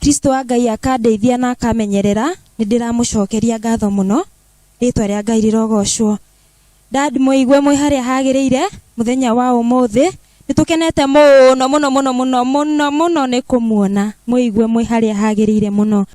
Kristo wa Ngai akandeithia na akamenyerera nindiramucokeria ngatho muno ritwa ria Ngai rirogocwo. Dad muigwe mwi haria hagiriire muthenya wa umuthi nitukenete muno muno muno muno muno muno ni kumuona muigwe mwi haria hagiriire muno.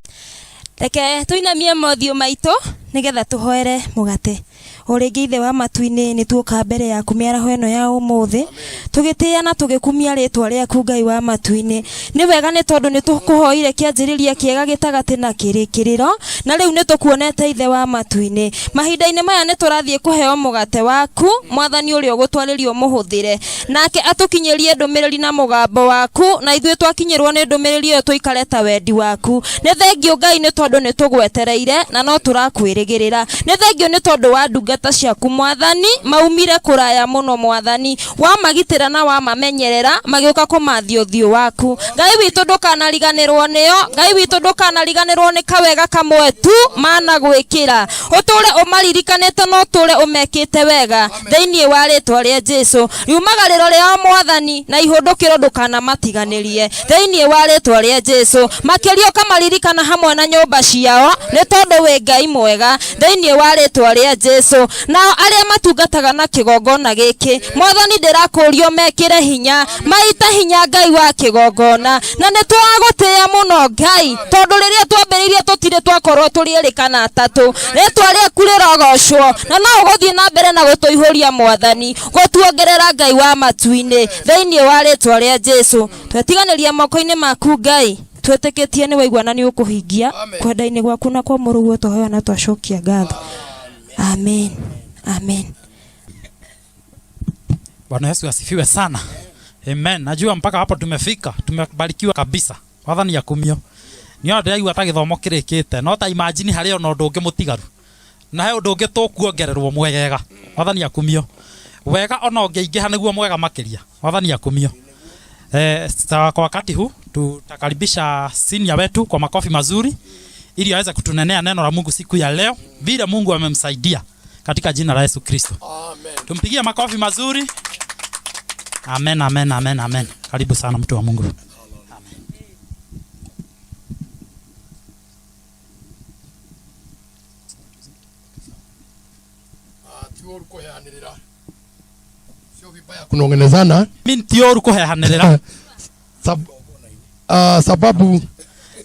Reke tuinamie mothiũ maitũ nigetha tuhoere mugate. Oringi ithe wa matu-ini ni tuoka mbere yaku miaraho eno ya umuthi tugitia na tugikumia ritwa riaku Ngai wa matu-ini. Ni wega ni tondu ni tukuhoire kianjiriria kiega gitagati na kirikiriro na riu ni tukuonete ithe wa matu-ini. Mahinda-ini maya ni turathie kuheo mugate waku mwathani uria gutwaririo muhuthire nake atukinyirie ndumiriri na mugambo waku na ithuĩ twakinyirwo ni ndumiriri iyo tuikareta wendi waku. Ni thengio Ngai ni tondu ni tugwetereire na no turakwirigirira. Ni thengio ni tondu wa ndungata ciaku mwathani maumire kuraya muno mwathani wamagitira na wamamenyerera magioka kumathio thio waku. Ngai witu ndukanariganirwo nio, Ngai witu ndukanariganirwo ni kawega kamwe tu mana gwikira uture umaririkanete no uture umekite wega thiini wa ritwa ria Jesu. Riumagariro ria mwathani na ihundukiro ndukana matiganirie thiini wa ritwa ria Jesu. Makirio kamaririkana hamwe na nyumba ciao ni tondu we Ngai mwega thiini wa ritwa ria Jesu. Nao aria matungataga na kigongona giki mwathani ndirakurio mekire hinya maita hinya Ngai wa kigongona na nitwagutia muno Ngai tondu riria twambiririe tutire twakorwo turierikana atatu ritwa riaku rirogocwo na no uguthie na mbere na gutuihuria mwathani gutuongerera Ngai wa matu-ini thiini wa ritwa ria Jesu. Twetiganiria moko-ini maku Ngai twetikitie ni waigua na ni ukuhingia kwenda-ini gwaku na kwa murugu tuhoya na twacokia ngatho. Amen. Amen. Bwana Yesu asifiwe sana. Amen. Najua mpaka hapo tumefika, tumebarikiwa kabisa. Mwathani akumio. Niyo ndiraigua ta githomo kirikite, no ta imagine hari ona undu ungi mutigaru. Na he undu ungi tukuongererwo mwegega. Mwathani akumio. Wega ona ungiingiha niguo mwega makiria. Mwathani akumio. Kwa wakati huu tutakaribisha senior wetu kwa makofi mazuri ili aweze kutunenea neno la Mungu siku ya leo vile Mungu amemsaidia katika jina la Yesu Kristo. Amen. Tumpigie makofi mazuri. Amen, amen, amen, amen. Karibu sana mtu wa Mungu. Amen. Tioru kuheanirira. Sio vibaya kunongenezana. Mimi tioru kuheanirira. Sababu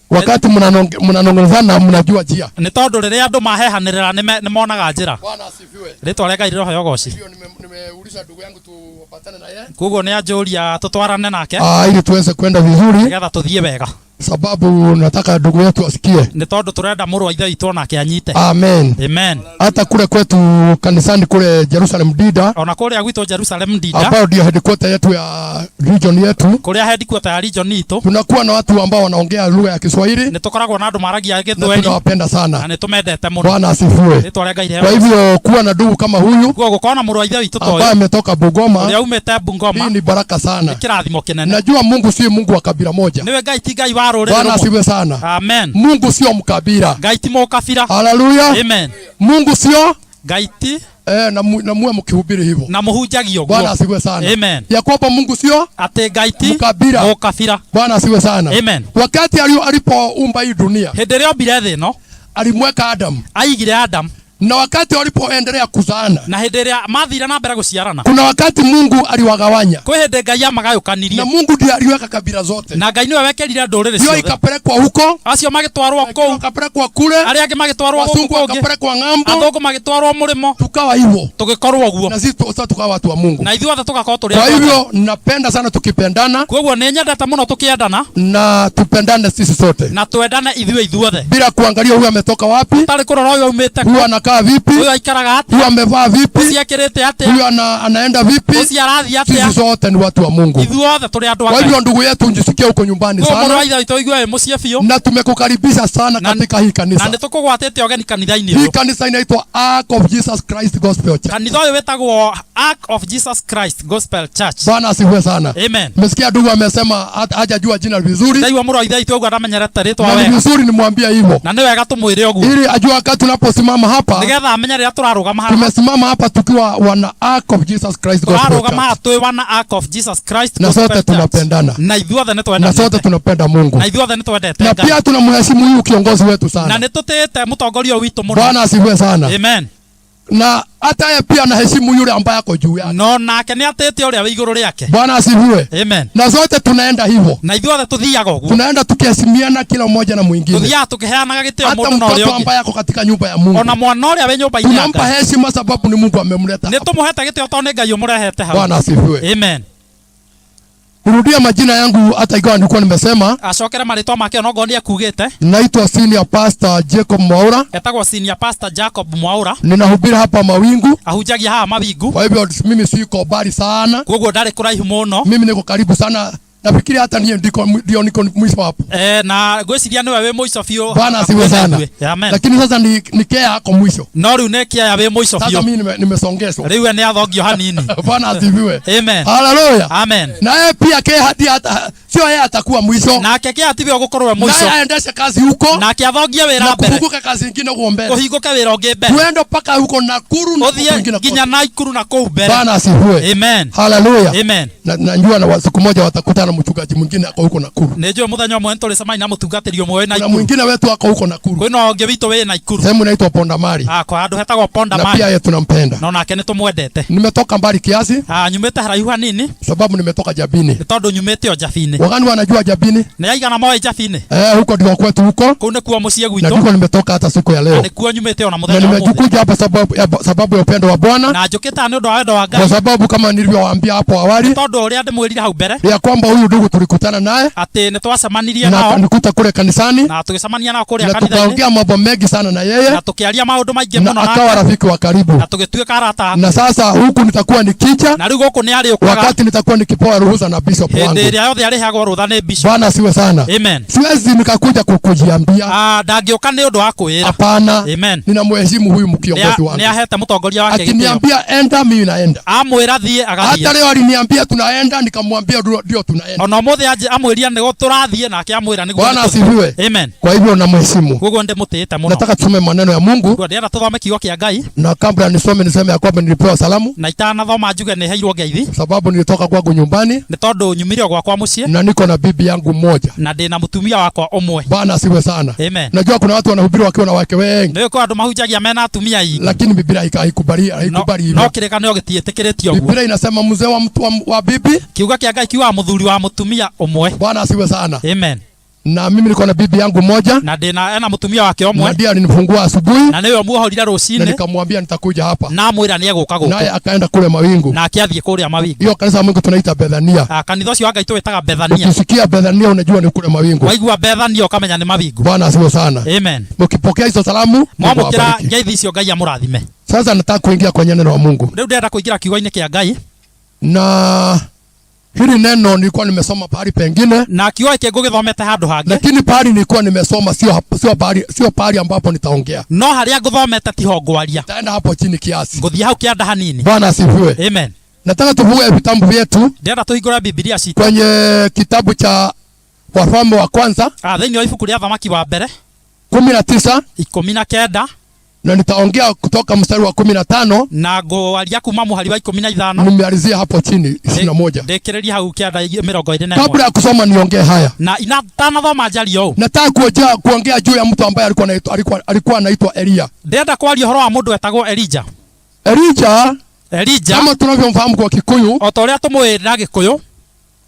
wakati mnanongelezana mnajua njia. Ni tondu riria andu mahehanirira ni monaga njira. Bwana asifiwe. Ritwa ria Ngai riroho goci. Hiyo nimeuliza ndugu yangu tupatane na yeye. Kugo ni anjuria tutwarane nake. Ili tuweze kwenda vizuri. Nigetha tuthie wega. Sababu nataka ndugu yetu asikie. Ni tondu turenda muru wa ithe witu nake anyite. Amen. Amen. Hata kule kwetu kanisani kule Jerusalem Dida. Ona kule agwito Jerusalem Dida. Ambao ndio headquarter yetu ya region yetu. Kule headquarter ya region yetu. Tunakuwa na watu ambao wanaongea lugha ya Kiswahili. Ni tukoragwo na andu maragia Githweli. Tunawapenda sana. Na ni tumendete muno. Bwana asifiwe. Ritwa ria Ngai. Kwa hivyo kuwa na ndugu kama huyu. Kugo gukona muru wa ithe witu to. Ambaye ametoka Bungoma. Uria umete Bungoma. Hii ni baraka sana. Ni kirathimo kinene. Najua Mungu si Mungu wa kabila moja. Niwe Ngai ti Ngai wa ruriri. Bwana asifiwe sana. Amen. Mungu sio mkabila. Ngai ti mukabila. Haleluya. Amen. Mungu sio Ngai ti na muwe mkihubiri hivyo. Na muhunjagio. Bwana asifiwe sana. Amen. Ya kwamba Mungu sio ate Ngai ti mkabila. Mukabila. Bwana asifiwe sana. Amen. Wakati alipoumba hii dunia. Hedereo birethe no. Alimweka Adam. Aigire Adam. Na wakati walipoendelea kuzaana. Na hederea mathira na mbere guciarana. Kuna wakati Mungu aliwagawanya. Kwa hede Ngai amagayukanirie. Na Mungu ndiye aliweka kabila zote. Na Ngai niwe wekerire nduriri ciothe. Ndio ikapelekwa huko. Acio magitwarwo kou. Ikapelekwa kule. Aria angi magitwarwo huko. Ikapelekwa ng'ambo. Athungu magitwarwo murimo. Tukawa hivyo. Tugikorwo guo. Na sisi tukawa watu wa Mungu. Na ithuothe tugakorwo turi. Kwa hivyo napenda sana tukipendana. Kwa hivyo ni nyendete muno tukiendana. Na tupendane sisi sote. Na tuendane ithuothe. Bila kuangalia huyu ametoka wapi. Tari kurora huyu umete ku. Huyu anakaa vipi. Huyu amevaa vipi? Huyu anaenda vipi? Sisi sote ni watu wa Mungu. Kwa hivyo ndugu yetu njisikie huko nyumbani sana. Na tumekukaribisha sana katika hii kanisa. Hii kanisa inaitwa Ark of Jesus Christ Gospel Church. Kanisa hiyo wetagwo Ark of Jesus Christ Gospel Church. Bwana asifiwe sana. Amen. Umesikia ndugu amesema hajajua jina vizuri. Ndio muru ithe itu ugo atamenyerete ritwa wega. Ni vizuri nimwambie hivyo. Na ni wega tumwire uguo. Ili ajue wakati tunaposimama hapa hapa, nigetha amenya rĩrĩa tũrarũgama haha, tumesimama hapa tukiwa wana Ark of Jesus Christ Gospel tũrarũgama haha Church. twĩ wana Ark of Jesus Christ Na Gospel sote Church. tunapendana. Na ithuothe Na nĩtwendanĩte. sote tunapenda Mungu. Na ithuothe nĩtwendete Na Ngai. pia tunamheshimu huyu kiongozi wetu Na sana. nĩtũtĩĩte mũtongoria witũ mũno. Bwana asifiwe sana. Amen. Na hata yeye pia anaheshimu yule ambaye ako juu yake. No nake nĩatĩte ũrĩa wĩ igũrũ rĩake. Bwana asifiwe. Amen. Na sote tunaenda hivyo. Na ithuothe tũthiaga ũguo. Tunaenda tukiheshimiana kila mmoja na mwingine. Tuthiaga tukĩheanaga gĩtĩo Hata mũndũ na ũrĩa mtoto ũngĩ. ambaye ako katika nyumba ya Mungu. Ona mwana ũrĩa wĩ nyũmba-inĩ ya Tunampa Ngai. heshima sababu ni Mungu amemleta hapa. Nĩtũmũhete gĩtĩo tondũ nĩ Ngai ũmũrehete hau. Bwana asifiwe. Amen. Kurudia majina yangu hata ikiwa nilikuwa nimesema. Acokere marĩtwa make ona ngoni akugĩte. Naitwa Senior Pastor Jacob Mwaura. Etagwo Senior Pastor Jacob Mwaura. Ninahubiri hapa Mawingu. Ahunjagia haha Mawingu. Kwa hivyo mimi siko mbali sana. Koguo ndarĩ kũraihu mũno. Mimi niko karibu sana. Nafikiri hata ndio niko mwisho hapo. Na ngwĩciria nĩwe wĩ mũico biũ. Bwana asifiwe sana. Amen. Lakini sasa ni Kea hako mwisho. No rĩu nĩ Kĩaya wĩ mũico Sasa biũ. mimi nimesongeshwa. Rĩu nĩ athongio hanini. Bwana asifiwe. Amen. Haleluya. Amen. Na yeye pia Kea hata sio yeye atakuwa mwisho. Nake Kĩaya tiwe gũkorwo we mũico. Na aendeshe kazi huko. Nake athongie wĩra Na mbere. kufunguka kazi nyingine huko mbele. Kũhingũke wĩra ũngĩ mbere. Tuende mpaka huko Nakuru na Ũthiĩ nginya Naikuru na kũu mbere. Bwana asifiwe. Amen. Haleluya. Amen. Na najua na siku moja watakutana na mchungaji mwingine ako huko Nakuru. Nĩnjũĩ mũthenya ũmwe nĩtũrĩcemania na mũtungatĩri ũmwe wĩ Na Naikuru. mwingine wetu ako huko Nakuru. Kwĩna ũngĩ witũ wĩ Naikuru. Sehemu inaitwa Pondamari. Kwa handũ hetagwo Ponda Na Mari. pia yeye tunampenda. No nake nĩtũmwendete. Nimetoka mbali kiasi. Nyumĩte haraihu hanini. Sababu nimetoka Jabini. Nĩ tondũ nyumĩte o Njabini. Wagani wanajua Jabini? Nĩ aigana moĩ Njabini. Huko ndio kwetu huko. Kũu nĩkuo mũciĩ Na gwitũ. ndiko nimetoka hata siku ya leo. Nĩkuo nyumĩte ona Na mũthenya ũmũthĩ. nimekuja hapa sababu ya upendo wa Bwana. Na njũkĩte haha nĩ ũndũ wa wendo wa Ngai. Kwa sababu kama nilivyowaambia hapo awali. Tondũ ũrĩa ndĩmwĩrire hau mbere. Ya kwamba huyu ndugu tulikutana naye. Atĩ nĩtwacemanirie Na nao. akanikuta kule kanisani. Na tũgĩcemania nao kũrĩa Na kanitha-inĩ. tukaongea mambo mengi sana na yeye. Na tũkĩaria maũndũ maingĩ Na mũno akawa rafiki wa karibu. Na tũgĩtuĩka arata. Na sasa huku nitakuwa nikicha. Na rĩu gũkũ nĩ arĩũkaga. Wakati nitakuwa nikipewa ruhusa na bishop wangu. Hĩndĩ ĩrĩa yothe arĩheagwo rũtha nĩ bishop. Bwana asiwe sana. Amen. Siwezi nikakuja kukujiambia. Ndangĩũka nĩ ũndũ wa kwĩra. Hapana. Amen. Ninamheshimu huyu mkiongozi wangu. Nĩ ahete mũtongoria wake gĩtĩo. Akiniambia enda mimi naenda. Amwĩra thiĩ agathiĩ. Hata leo aliniambia tunaenda nikamwambia ndio tunaenda. Ona ũmũthĩ amwĩria nĩguo tũrathiĩ nake amwĩra nĩguo. Bwana asifiwe. Amen. Kwa hivyo namheshimu. Koguo ndĩmũtĩĩte mũno. Nataka tusome maneno ya Mungu. Ndĩrenda tũthome kiugo kĩa Ngai. Na kabla niseme ya kwamba nilipewa salamu. Na itanathoma njuge nĩ heirwo ngeithi. Sababu nilitoka kwangu nyumbani. Nĩ tondũ nyumire o gwakwa mũciĩ. Na niko na bibi yangu mmoja. Na ndĩna mũtumia wakwa ũmwe. Bwana asiwe sana. Amen. Najua kuna watu wanahubiri wakiwa na wake wengi. Nĩ kwa andũ mahunjagia mena atumia aingĩ. Lakini Biblia haikubali hivyo. No kĩrĩkanĩro gĩtiĩtĩkĩrĩtio ũguo. Biblia inasema mzee wa mtu wa bibi. Kiugo kĩa Ngai kiuga mũthuri wa mũtumia ũmwe. Bwana asiwe sana. Amen. Na mimi niko na bibi yangu moja. Na ena mũtumia wake ũmwe. Na ndiye alinifungua asubuhi. Na niwe muohorire rũcinĩ. Na nikamwambia nitakuja hapa. Na mwĩra nĩ egũka gũkũ. Naye akaenda kule Mawingu. Na akiathiĩ kũrĩa Mawingu. Hiyo kanisa Mungu tunaita Bethania. Kanitha ũcio wa Ngai twĩtaga Bethania. Ukisikia Bethania unajua ni kule Mawingu. Waigua Bethania ukamenya nĩ Mawingu. Bwana asiwe sana. Amen. Mkipokea hizo salamu, mwamũkĩra ngeithi icio Ngai amũrathime. Sasa nataka kuingia kwenye neno la Mungu. Rĩu ndĩrenda kũingĩra kiugo-inĩ kĩa Ngai. Na hili neno nilikuwa nimesoma pahali pengine. Na kiugo hiki ngũgĩthomete handũ hangĩ. Lakini pahali nilikuwa nimesoma sio pahali ambapo nitaongea. No harĩa ngũthomete tiho ngwaria. Taenda hapo chini kiasi. Ngũthiĩ hau kĩanda hanini. Bwana asifiwe. Amen. Nataka tufungue vitabu vyetu. Ndĩrenda tũhingũre Biblia ciitũ. Kwenye kitabu cha Wafalme wa kwanza. Thĩinĩ wa ibuku rĩa Thamaki wa mbere. 19. 19. Na nitaongea kutoka mstari wa 15 na ngwaria kuma mũhari wa 15. Nimalizia hapo chini 21. Ndĩkĩrĩria hau kĩanda 21. Kabla ya kusoma niongee haya. Na inatanathoma njario. Nataka kuongea juu ya mtu ambaye alikuwa anaitwa Elia. Ndĩrenda kwaria ũhoro wa mũndũ wetagwo Elija. Elija kama tunavyomfahamu kwa Kikuyu, o ta ũrĩa tũmwĩra Gĩkũyũ,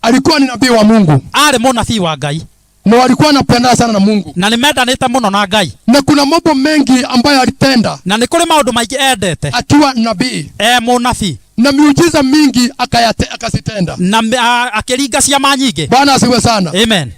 alikuwa ni nabii wa Mungu. Arĩ mũnabii wa Ngai. Na walikuwa wanapendana sana na Mungu. Na nĩmendanĩte mũno na Ngai. Na kuna mambo mengi ambayo alitenda. Na nĩ kũrĩ maũndũ maingĩ endete. Akiwa nabii. Mũnabii. Na miujiza mingi akazitenda. Na akĩringa ciama nyingĩ. Bwana asiwe sana. Amen.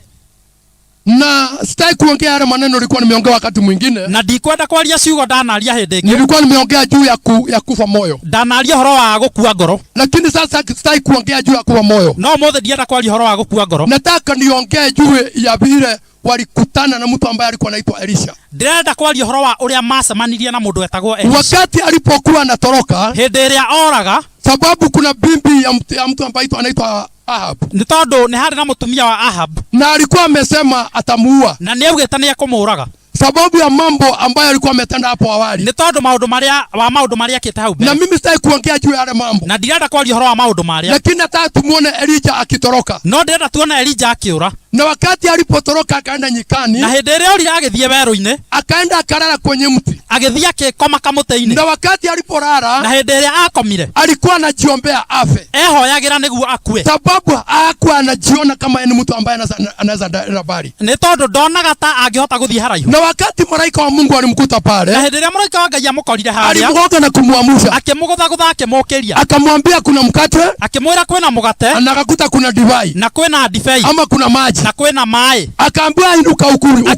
Na sitaki kuongea yale maneno nilikuwa nimeongea wakati mwingine. Na ndikwenda kwaria ciugo ndanaria hĩndĩ ĩngĩ. Nilikuwa nimeongea juu ya kufa moyo. Ndanaria ũhoro wa gũkua ngoro. Lakini sasa sitaki kuongea juu ya kufa moyo. No mũthĩ ndienda kwaria ũhoro wa gũkua ngoro. Nataka niongee juu ya vile walikutana na mtu ambaye alikuwa anaitwa Elisha. Ndĩrenda kwaria ũhoro wa ũrĩa macemanirie na mũndũ wetagwo Elisha. Wakati alipokuwa anatoroka, hĩndĩ ĩrĩa oraga, sababu kuna bibi ya mtu ambaye anaitwa Ahab. Nĩ tondũ nĩ harĩ na mũtumia wa Ahab. Na alikuwa amesema atamuua. Na nĩaugĩte nĩ ekũmũraga. sababu ya mambo ambayo alikuwa ametenda hapo awali. Ni tondu maundu maria kitahau mbere. Na mimi sitaki kuongea juu ya yale mambo. Na ndirenda kwaria horo wa maundu maria. Lakini nataka tumuone Elijah akitoroka. No ndirenda tuone Elijah akiura. Na wakati alipotoroka akaenda nyikani. Na hindi iria uri agithie weru-ini. Akaenda akarara kwenye mti. Agithie akikoma kamuti-ini. Na wakati aliporara. Na hindi iria akomire. Alikuwa anajiombea afe. Ehoyagira niguo akue. Sababu hakuwa anajiona kama ni mtu ambaye anaweza habari. Ni tondu ndonaga ta angihota guthie haraihu. Na wakati malaika wa Mungu alimkuta pale. Na hindi iria malaika wa Ngai amukorire haria. Alimwoga na kumwamusha. Akimugutha akimukiria. Akamwambia kuna mkate. Akimwira kwina mugate. Na akakuta kuna divai. Na kwina divai. Ama kuna maji. Na kwina mai. Akaambia inuka ukunywe.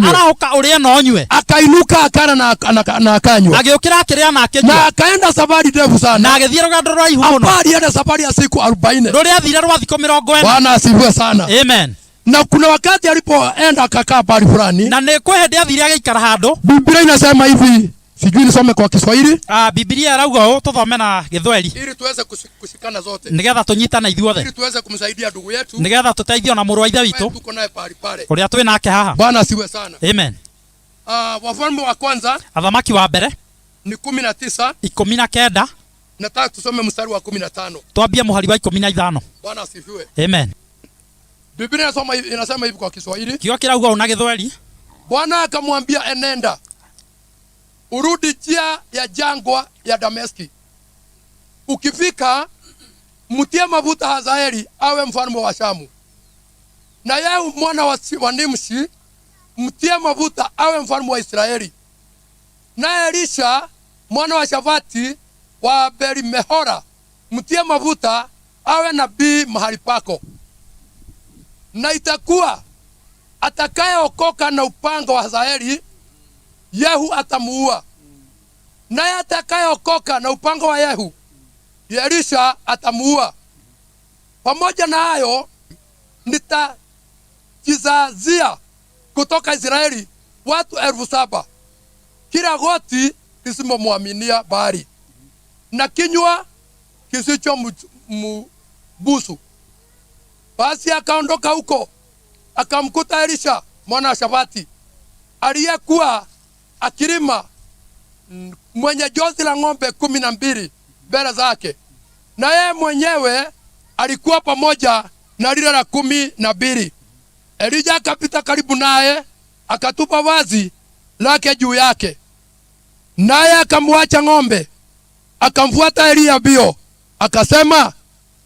Arahuka urie na onywe. Akainuka akara na akanywa. Agiukira akiria na akinywa. Na akaenda safari ndefu sana. Na agithie rugendo ruraihu muno. Apari enda safari ya siku 40. Ruri athire rwa thikũ 40. Bwana asifiwe sana. Amen. Na kuna wakati alipoenda akakaa pale fulani. Na ni kwe hindi athire agikara handu. Biblia inasema hivi, sijui nisome kwa Kiswahili. Biblia irauga ũũ tuthome na Gĩthweri. Ili tuweze kushikana zote. Nigetha tunyitana ithuothe. Ili tuweze kumsaidia ndugu yetu. Nigetha tuteithio na mũrũ wa ithe witũ. Tuko naye pale. Uria twĩ nake haha. Bwana asifiwe sana. Amen. Wafalme wa kwanza. Athamaki wa mbere. Ni 19. 19. Nataka tusome mstari wa 15. Twambie muhari wa 15. Bwana asifiwe. Amen. Biblia inasema hivi kwa Kiswahili. Kiugo kirauga una Gĩthweri. Bwana akamwambia enenda. Urudi njia ya jangwa ya Dameski. Ukifika mtie mafuta Hazaeli awe mfalme wa Shamu. Na Yehu mwana wa Nimshi mtie mafuta awe mfalme wa Israeli. Na Elisha mwana wa Shafati wa Berimehora mtie mafuta awe nabii mahali pako. Na itakuwa atakayeokoka na upanga wa Hazaeli Yehu atamuua. Naye atakayeokoka na upanga wa Yehu Elisha atamuua. Pamoja na hayo nitajizazia kutoka Israeli watu 7,000 kila goti lisimomwaminia Baali na kinywa kisicho mbusu. Basi akaondoka huko akamkuta Elisha mwana wa Shafati aliyekuwa akilima mwenye jozi la ng'ombe 12 mbele zake, na yeye mwenyewe alikuwa pamoja na lile la 12. Elija akapita karibu naye akatupa vazi lake juu yake, naye akamwacha ng'ombe akamfuata Elia bio, akasema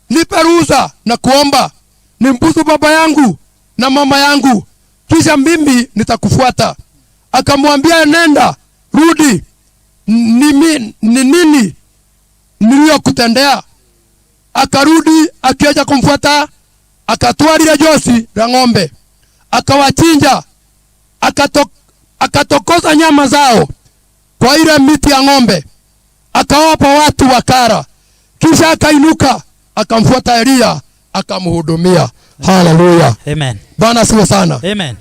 nipe ruhusa na kuomba nimbusu baba yangu na mama yangu, kisha mimi nitakufuata. Akamwambia nenda, rudi, ni nini niliyokutendea? Akarudi akiacha kumfuata, akatoa lile josi la ng'ombe, akawachinja, akatokoza nyama zao kwa ile miti ya ng'ombe, akawapa watu wakara. Kisha akainuka akamfuata Elia akamhudumia. Haleluya. Amen. Bwana asifiwe sana. Amen.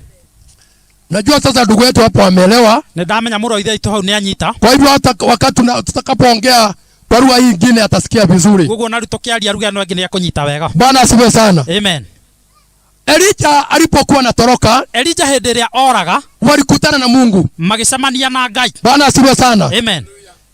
Najua sasa ndugu yetu hapo ameelewa. Ndamenya mũrũ wa ithe witũ hau nĩ anyita. Kwa hivyo hata wakati tutakapoongea kwa lugha hii nyingine atasikia vizuri. Gugu na tukiaria lugha ino ingine ya kunyita wega. Bwana asifiwe sana. Amen. Elijah alipokuwa anatoroka, Elijah hĩndĩ ĩrĩa oraga, walikutana na Mungu. Magĩcemania na Ngai. Bwana asifiwe sana. Amen.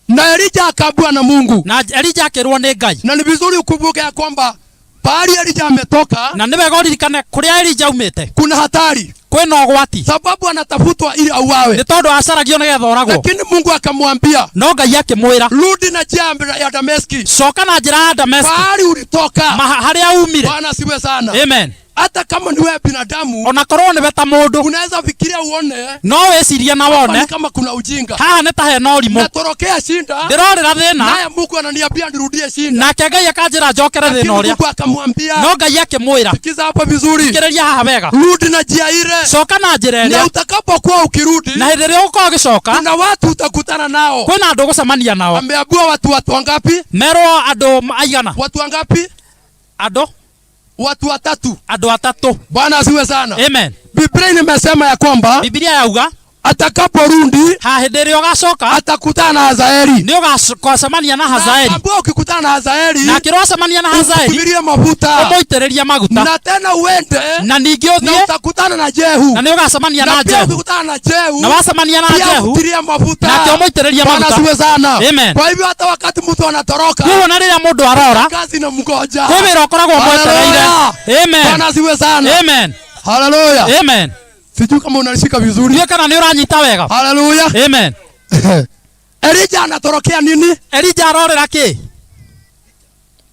Na Elijah akaambiwa na Mungu. Na Elijah akĩrwo nĩ Ngai. Na ni vizuri ukumbuke ya kwamba pahali Elijah ametoka, na nĩ wega ũririkane kũrĩa Elijah aumĩte kuna hatari, kwĩna ũgwati, sababu anatafutwa ili auawe. nĩ tondũ acaragio nĩgetha oragwo. Lakini Mungu akamwambia, no Ngai akĩmwĩra, rudi na njia ya Dameski, coka na njĩra ya Dameski, pahali ulitoka, harĩa umire. Bwana asifiwe sana. Amen. Hata kama ni wewe binadamu, ona korwo nĩ ta mũndũ, unaweza fikiria uone, no wĩcirie na wone kama kuna ujinga. Haha nĩ ta hena ũrimũ. Natorokea shinda, ndĩrorĩra thĩna, naye Mungu ananiambia nirudie shinda. Nake Ngai akanjĩra njokere thĩna ũrĩa. Mungu akamwambia, no Ngai akĩmwĩra, sikiza hapa vizuri, fikĩrĩria haha wega, rudi na njia ile, coka na njĩra ĩrĩa. Na utakapokuwa ukirudi, na hĩndĩ ĩrĩa ũgũkorwo ũgĩcoka, kuna watu utakutana nao. kwĩna andũ ũgũcemania nao. Ameambiwa watu wangapi? merwo andũ aigana. Watu wangapi? Andũ watu watatu. Andũ atatũ. Bwana asiwe sana. Amen. Biblia imesema ya kwamba, Biblia yauga, atakaporudi hahindiri ugacoka atakutana na Hazaeli. Ni ugacemania na Hazaeli. Ambapo ukikutana na Hazaeli na kirocemania na Hazaeli umirie mafuta. Umuitereria maguta. Na tena uende na ningĩ ũthiĩ na utakutana na Jehu. Na ni ugacemania na Jehu. Na ukikutana na Jehu na wacemania na Jehu utiria mafuta. Na kĩo umuitereria maguta. Bwana asiwe sana. Amen. Kwa hivyo hata wakati mtu anatoroka kuo na rĩrĩa mũndũ arora kazi na mgoja. kwĩ wĩra ũkoragwo mwetereire. Amen. Bwana asiwe sana. Amen. Hallelujah. Amen. Sijui kama unalishika vizuri. Ndio kana ni uranyita wega. Hallelujah. Amen. Elijah anatorokea nini? Elijah arorera ki?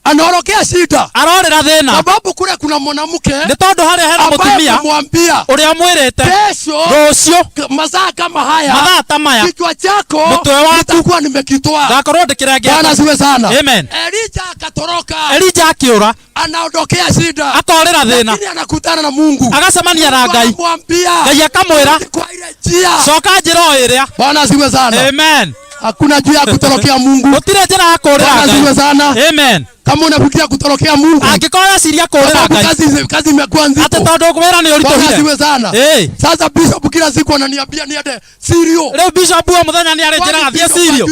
Anaorokea shida. Arorera thina. Sababu kule kuna mwanamke ni tondu haria hena mutumia amwambia uria mwirite kesho rucio masaa kama haya mathaa ta maya kichwa chako mutwe waku nitakuwa nimekitoa. Gakorwo ndikirenge. Bwana asiwe sana. Amen. Elijah akatoroka. Elijah akiura anaondokea shida. Akorera thina. Lakini anakutana na Mungu. Agacemania na Ngai. Anamwambia Ngai akamwira kwa ile njia. Coka njira o iria. Bwana asiwe sana. Amen. Hakuna njia ya kutorokea Mungu. Gutire njira ya kurira Ngai. Bwana asiwe sana. Amen. Kama unafikiria kutorokea Mungu, angikora ciria kurira Ngai. Kazi imekuwa nzito. Ate tondu kwera ni urito hire. Bwana asiwe sana. Sasa bishop kila siku ananiambia niende Sirio. Leo bishop wa muthenya ni arenjera gathie Sirio.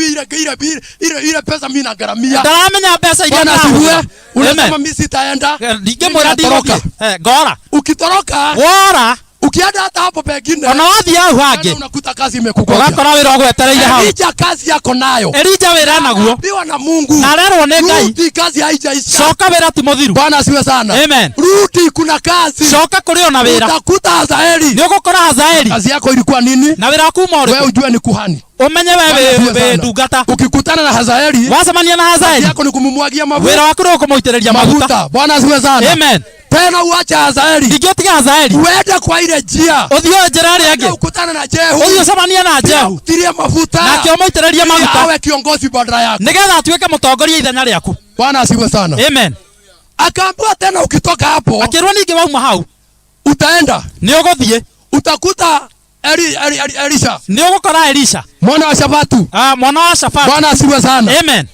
Ile pesa mimi nagaramia. Ndaramenya pesa ile. Bwana asiwe. Unasema mimi sitaenda. Ndingemwira ndigothiĩ. Ngora. Ukitoroka. Wora. Ukienda hata hapo pengine. Ona wathie hau hangi. Unakuta kazi imekukosa. Ugakora wĩra ũgwetereire hau. Elijah kazi yako nayo. Elijah wĩra naguo. Biwa na Mungu. Na arerwo nĩ Ngai. Rudi kazi haijaisha. Coka wĩra ti mũthiru. Bwana asiwe sana. Amen. Rudi kuna kazi. Coka kũrĩ ona wĩra. Utakuta Hazaeli. Nĩ ũgũkora Hazaeli. Kazi yako ilikuwa nini? Na wĩra waku ũrĩkũ? Wewe ujue ni kuhani. Umenye wewe ndungata. Ukikutana na Hazaeli, wacemania na Hazaeli, kazi yako ni kumumwagia mafuta. Wĩra waku nĩ kũmũitĩrĩria maguta. Bwana asiwe sana. Amen. Tena uache Hazaeli. Ningĩ ũtige Hazaeli. Uende kwa ile njia. Ũthiĩ njĩra ĩrĩa ĩngĩ. Ukutana na Jehu. Ũthiĩ ũcemanie na Jehu. Utirie mafuta. Na kĩmũitĩrĩria maguta. Awe kiongozi badala yako. Nĩgetha atuĩke mũtongoria ithenya rĩaku. Bwana asiwe sana. Amen. Akaambiwa tena ukitoka hapo. Akĩrwo ningĩ wauma hau. Utaenda. Nĩ ũgũthiĩ. Utakuta Elisha. Nĩ ũgũkora Elisha. Mwana wa Shafatu. Mwana wa Shafatu. Bwana asiwe sana. Amen.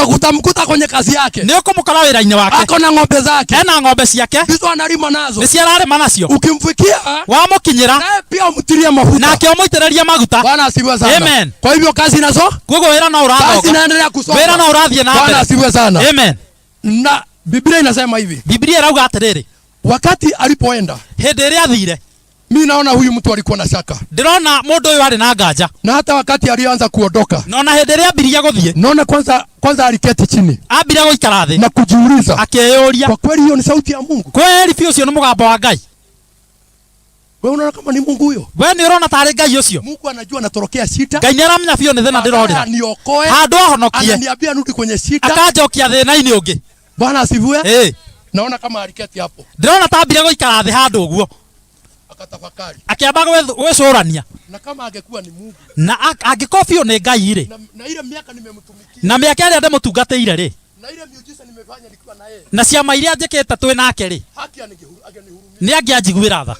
Utamkuta kwenye kazi yake. Nĩ ũkũmũkora wĩra-inĩ wake. Ako na ng'ombe zake. Ena ng'ombe ciake. Ndizo analima nazo. Nĩcio ararĩma nacio. Ukimfikia, wamũkinyĩra, naye pia umtirie mafuta. nake ũmũitĩrĩria maguta. Bwana asiwe sana. Amen. Kwa hivyo kazi nazo? Kuoguo wĩra no ũrathonga. Kazi inaendelea kusonga. Wĩra no ũrathiĩ na mbere. Bwana asiwe sana. Amen. Na Biblia inasema hivi. Biblia irauga atĩrĩrĩ. Wakati alipoenda, hĩndĩ ĩrĩa athire, mimi naona huyu mtu alikuwa na shaka. Ndĩrona mũndũ ũyũ arĩ na nganja. Na hata wakati alianza kuondoka, naona hĩndĩ ĩrĩa ambirie gũthiĩ, naona kwanza aliketi chini. Ambire gũikara thĩ. Na kujiuliza. Akĩyũria. Kwa kweli hiyo ni sauti ya Mungu? Kweli biũ ũcio nĩ mũgambo wa Ngai? Wewe unaona kama ni Mungu huyo? Wewe nĩ ũrona tarĩ Ngai ũcio? Mungu anajua natorokea shida. Ngai nĩ aramenya biũ nĩ thĩna ndĩrorĩra. Aniokoe. Handũ ahonokie. Ananiambia nirudi kwenye shida. Akanjokia thĩna-inĩ ũngĩ. Bwana asifiwe. Naona kama aliketi hapo. Ndĩrona ta ambire gũikara thĩ handũ ũguo. Akatafakari. Akĩamba gwĩcũrania. Na kama angekuwa ni Mungu. Na angĩkorwo biũ nĩ Ngai rĩ. Na ile miaka nimemtumikia. Na mĩaka ĩrĩa ndĩmũtungatĩire rĩ. Na ile miujiza nimefanya nikiwa na yeye. Na ciama iria njĩkĩte twĩ nake rĩ. Haki angenihurumia. Nĩ angĩanjiguĩra tha.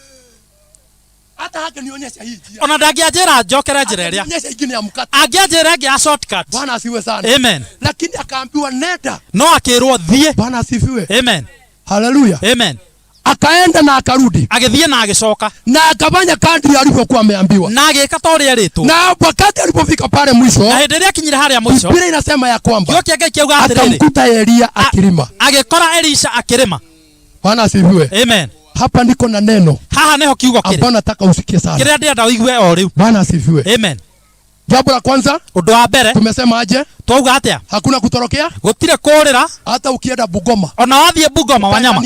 Hata angenionyesha hii njia. Ona ndangĩanjĩra njokere njĩra ĩrĩa. Angenionyesha ingine ya mkate. Angĩanjĩra ĩngĩ ya shortcut. Bwana asifiwe sana. Amen. Lakini akaambiwa nenda. No akĩrwo thiĩ. Bwana asifiwe. Amen. Hallelujah. Amen. Akaenda na akarudi. Agĩthiĩ na agĩcoka. Na akafanya kadri alivyokuwa ameambiwa. Na agĩka ta ũrĩa erĩtwo. Na wakati alipofika pale mwisho. Na hĩndĩ ĩrĩa akinyire harĩa mwisho. Biblia inasema ya kwamba. Kiugo kĩa Ngai kiuga atĩrĩrĩ. Akamkuta Elia akilima. Agĩkora Elisha akĩrĩma. Bwana asifiwe. Amen. Hapa ndiko na neno. Haha niho kiugo kĩrĩ. Ambao nataka usikie sana. Kĩrĩa ndĩrenda ũigue o rĩu. Bwana asifiwe. Amen. Jambo la kwanza, ũndũ wa mbere, tumesema aje? Twauga atĩa? Hakuna kutorokea? Gũtirĩ kũũrĩra. Hata ukienda Bugoma. Ona wathiĩ Bungoma Wanyama.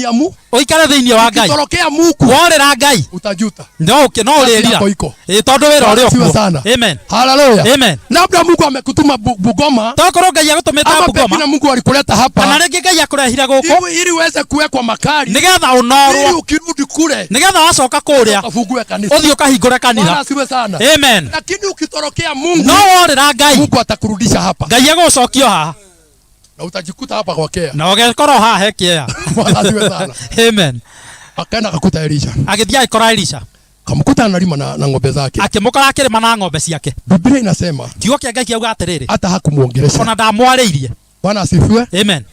Ũikare thĩinĩ wa Ngai. Ukitorokea Mungu. Worĩra Ngai. Utajuta. No ũrĩrira. Tondũ wĩra ũrĩ okuo. Amen. Hallelujah. Amen. Labda Mungu amekutuma Bugoma. Tokorwo Ngai agũtũmĩte Bugoma. Ama Mungu alikuleta hapa. Kana rĩngĩ Ngai akũrehire gũkũ. Ili uweze kuwekwa makali. Nĩgetha ũnorwo. Ili ukirudi kule. Nĩgetha wacoka kũrĩa. Ufungue kanisa. Ũthiĩ ũkahingũre kanitha. Bwana asifiwe sana. Amen. Lakini ukitorokea Mungu. No worĩra Ngai. Mungu atakurudisha hapa. Ngai agũcokio haha. Na utajikuta hapa kwa kea. Na ũgekorwo haha hekĩa. Bwana asifiwe sana. Amen. Akaenda akakuta Elisha. Agĩthiĩ agĩkora Elisha. Kamkuta analima na ng'ombe zake. Akĩmũkora akĩrĩma na ng'ombe ciake. Biblia inasema. Kiugo kĩa Ngai kiuga atĩrĩrĩ. Hata hakumuongelesha. Ona ndamwarĩirie. Bwana asifiwe. Amen.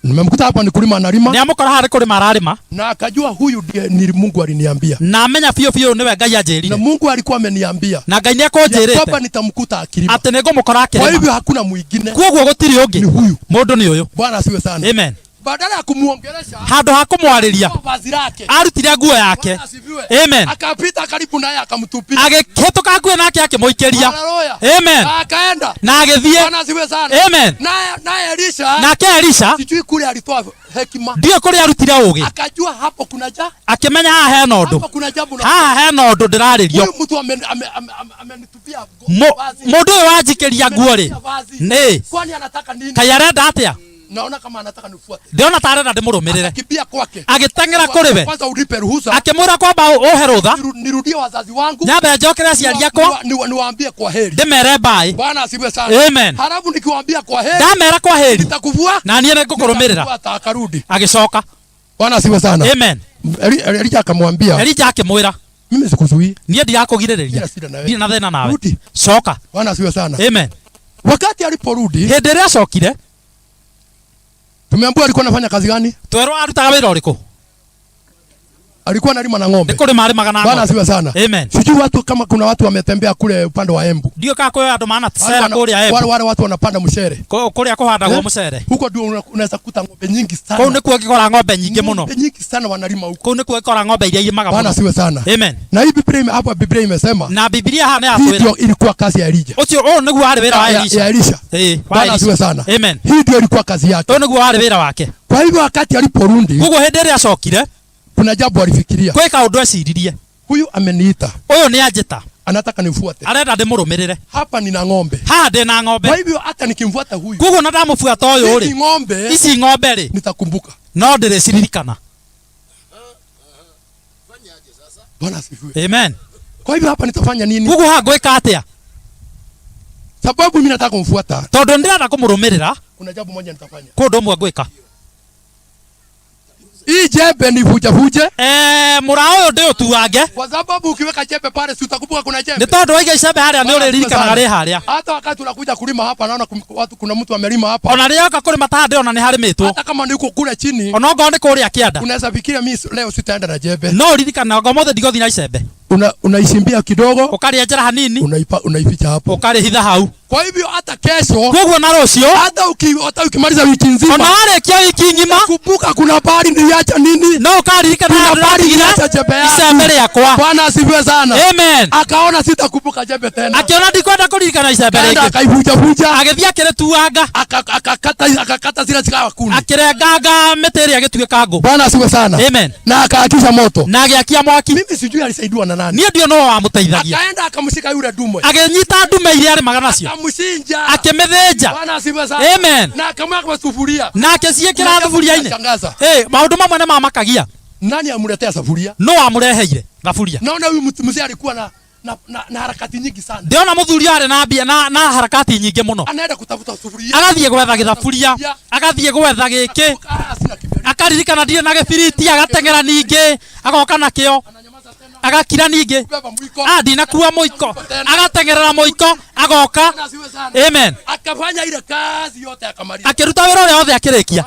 Nimemkuta hapa ni kulima analima. Ni amukora hari kulima ararima. Na akajua huyu ndiye ni Mungu aliniambia. Na amenya fio niwe Ngai anjirire. Na Mungu alikuwa ameniambia. Na Ngai niakonjirite. Kwamba nitamkuta akilima. Ati nigumukora akilima. Kwa hivyo hakuna mwingine. Kuoguo gutiri ungi. Ni huyu. Mundu ni uyu. Bwana asiwe sana. Amen. Badala ya kumuongelesha handu ha kumwariria arutire nguo yake. Amen. Akapita karibu naye akamtupia. Agihituka nguo nake akimuikiria. Amen. Akaenda. Na agithie. Bwana asiwe sana. Amen. Naye Elisha. Nake Elisha. Sijui kule alitoa hekima. Ndio kule arutire ugi. Akajua hapo kuna jambo. Akimenya haha hena undu. Hapo kuna jambo. Haha hena undu ndiraririo. Huyu mtu amenitupia. Mundu uyu wanjikiria nguo ri. Ni. Kwani anataka nini? Kai arenda atia? Naona kama anataka nifuate. Ndiona tarenda ndimurumirire. Akibia kwake. Agitengera kuri we. Kwanza ulipe ruhusa. Akimwira kwamba uhe rutha. Nirudie wazazi wangu. Nyambe njokere aciari akwa. Niwaambie kwa heri. Ndimere bye. Bwana asifiwe sana. Amen. Halafu nikiwaambia kwa heri. Ndamera kwa heri. Nitakuvua. Na niye nigukurumirira. Akarudi. Agicoka. Bwana asifiwe sana. Amen. Elija akamwambia. Elija akimwira. Mimi sikuzuii. Niye ndirakugiriria. Ndina na thina nawe. Rudi. Coka. Bwana asifiwe sana. Amen. Wakati aliporudi. Hindi ria acokire. Tumeambiwa alikuwa anafanya kazi gani? Twerwo arutaga wira uriku? Alikuwa analima na ng'ombe. Nikuri marimaga na ng'ombe. Bwana asifiwe sana. Amen. Sijui watu kama kuna watu wametembea kule upande wa Embu. Ndio kaka kwa andu maana tsera kuria Embu. Wale watu wanapanda mshere. Kuria kuhandagwo mucere. Huko ndio unaweza kuta ng'ombe nyingi sana. Kau nikuo gikora ng'ombe nyingi muno. Ng'ombe nyingi sana wanalima huko. Kau nikuo gikora ng'ombe iria imaga muno. Bwana asifiwe sana. Amen. Na hii Biblia imesema. Na Biblia hana ya twira. Ndio ilikuwa kazi ya Elija. Ucio niguo ari wira wa Elisha. Ya Elisha. Bwana asifiwe sana. Amen. Hii ndio ilikuwa kazi yake. Niguo ari wira wake. Kwa hivyo wakati aliporudi. Kugo hindi ria acokire. Kuna jambo alifikiria. Kwe kaundu aciririe. Huyu ameniita. Uyu ni anjita. Anataka nifuate. Arenda ndimurumirire. Hapa nina ng'ombe. Ha ndina ng'ombe. Kwa hivyo hata nikimfuata huyu. Kugo na ndamufuata uyu ri. Ici ng'ombe ri. Nitakumbuka. No ndiriririkana. Bwana asifiwe. Amen. Kwa hivyo hapa nitafanya nini? Kugo ha gwika atia? Sababu mimi nataka kumfuata. Tondu ndirenda kumurumirira. Kuna jambo moja nitafanya. Kundu mwe gwika. Hii jembe ni vuje. Murao uyu ndi utuange. Kwa sababu ukiweka jembe pale si utakumbuka kuna jembe. Ni tondu waiga icembe haria ni uririkanaga ri haria. Hata wakati unakuja kulima hapa naona watu kuna mtu amelima hapa. Ona ria ka kulima ta ndiona ni harimitwo. Hata kama niko kule chini. Ona ngo ni kuria kianda. Unaweza fikiria mimi leo sitaenda na jembe. No uririkana ngo mothe ndigothi na icembe. Unaisimbia kidogo. Ukaria njera hanini. Unaificha hapo. Ukarihitha hau. Kwa hivyo hata kesho. Kuguo na rucio. Hata ukimaliza wiki nzima. Ona arekia wiki ngima. Kumbuka kuna bari niliacha nini? No ukaririkana kuna bari niliacha jembe yangu. Icembe riakwa. Bwana asifiwe sana. Amen. Akaona sitakumbuka jembe tena. Akiona ndikwenda kuririkana icembe ringi. Akaivuja. Agithia kirituanga. Akakata zile zikawa kuni. Akirenganga miti ria gituika ngo. Bwana asifiwe sana. Amen. Na akaakisha moto. Na agiakia mwaki. Mimi sijui alisaidiwa na nani. Niĩ ndio no wamuteithagia. Akaenda akamshika yule dume. Agenyita ndume iria ari magana cio. Akamshinja. Akimithĩnja. Bwana asifiwe sana. Amen. Na akamweka sufuria. Na akĩciĩkĩra thuburia-inĩ. Maũndũ mamwe nĩ mamakagia. Nani amletea sufuria? No amureheire thaburia. Naona huyu mzee alikuwa na harakati nyingi sana. Ndiona muthuri ari na mbia na harakati nyingi muno. Anaenda kutafuta sufuria. Agathie gwetha githaburia, agathie gwetha giki. Akaririkana ndirĩ na gĩbiriti, agateng'era ningĩ, agoka nakĩo. Agakira ningĩ. Ndinakua mũiko. Agateng'erera mũiko, agoka. Amen. Akafanya ile kazi yote akamaliza. Akiruta wĩra ũrĩa wothe akĩrĩkia.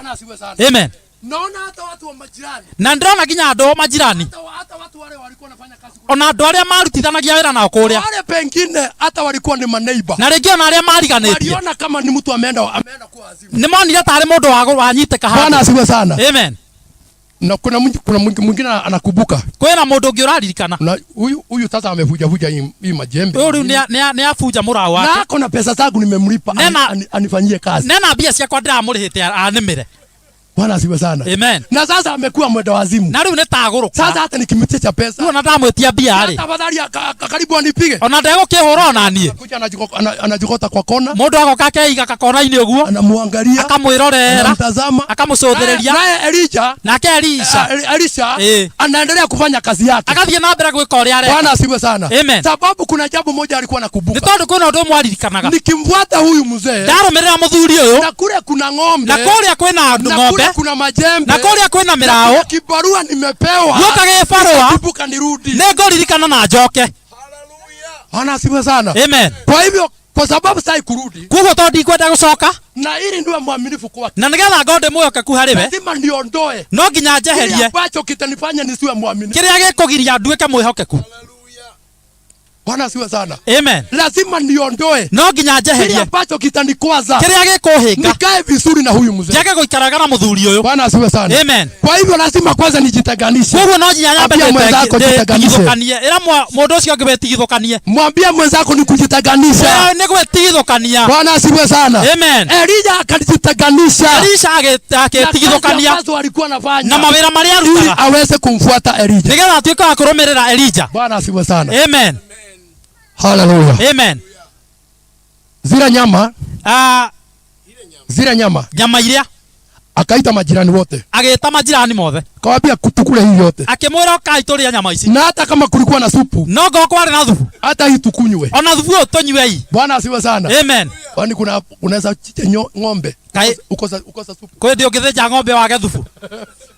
Amen. Naona hata watu wa majirani. Na ndĩrona nginya andũ majirani. Hata watu wale walikuwa wanafanya kazi. Ona andũ arĩa marutithanagia wĩra nao kũrĩa. Wale pengine hata walikuwa ni maneighbor. Na rĩngĩ ona arĩa mariganĩtie. Waliona kama ni mtu ameenda kwa wazimu. Nĩ monire tarĩ mũndũ wanyitĩka haha. Bwana asifiwe sana. Amen. Na kuna mwingine anakumbuka. Kwĩna mũndũ ũngĩ ũraririkana. Na huyu sasa amevuja hii majembe. Huyu nĩ abuja mũrao wake. Na akona pesa zangu nimemlipa anifanyie kazi. Nena mbia ciakwa ndiramũrĩhĩte animire. Bwana asifiwe sana. Amen. Na sasa amekuwa mwenda wazimu. Na rĩu nĩ tagũrũka. Sasa hata nikimtia pesa. Ona ndamwĩtia mbia rĩ. Tafadhali karibu anipige. Ona ndegũkĩhũra ona niĩ. Kuja anajikota kwa kona. Mũndũ agoka akeiga kakona-inĩ ũguo. Anamwangalia. Akamwĩrorera. Anamtazama. Akamũcũthĩrĩria. Naye Elisha anaendelea kufanya kazi yake. Agathiĩ na mbere gwĩka ũrĩa areka. Bwana asifiwe sana. Amen. Sababu kuna jambo moja alikuwa anakumbuka. Nĩ tondũ kwĩna ũndũ ũmwe aririkanaga. Nikimfuata huyu mzee. Ndarũmĩrĩra mũthuri ũyũ. Na kule kuna ng'ombe. Na kũrĩa kwĩna ng'ombe. Na kuna majembe. Na kũrĩa kwĩna mĩraũ. Kibarua nimepewa. Gĩũka gĩbarũa. Kumbuka nirudi. Nĩngũririkana na njoke. Bwana asifiwe sana. Amen. Kwa hivyo kwa sababu sasa kurudi. Kuoguo to ndikwenda gũcoka. Na ili ndiwe mwaminifu kwake. Na nigetha ngode mwokeku hariwe. Lazima niondoe. No nginya njeherie. Kile ambacho kitanifanya nisiwe mwaminifu. Kiria gikugiria nduike mwihokeku. Bwana asiwe sana. Amen. Lazima niondoe. No nginya njeherie. Kile ambacho kitanikwaza. Kiria gikuhinga. Nikae vizuri na huyu mzee. Njage guikaraga na muthuri uyu. Bwana asiwe sana. Amen. Kwa hivyo lazima kwanza nijitenganishe. Koguo no nginya nyambe tigithukanie. Ira mundu ucio angi betigithukanie. Mwambie mwenzako ni kujitenganisha. Ni gwetigithukania. Bwana asiwe sana. Amen. Elija akajitenganisha. Elisha agetigithukania. Kazi alikuwa anafanya. Na mawira maria arutaga. Ili aweze kumfuata Elija. Nigetha atuike wa kurumirira Elija. Bwana asiwe sana. Amen. Hallelujah. Amen. Zile nyama. Zile nyama. Nyama iria. Akaita majirani wote. Ageta majirani mothe. Kawaambia tukule hii yote. Akimwira kai turia nyama ici. Na hata kama kulikuwa na supu. No go kwari na thupu. Hata hii tukunywe. Ona thupu utonywe hii. Bwana asiwe sana. Amen. Kwani unaweza chicha ng'ombe. Ukosa supu. Kwa ndio githenja ng'ombe wage thupu.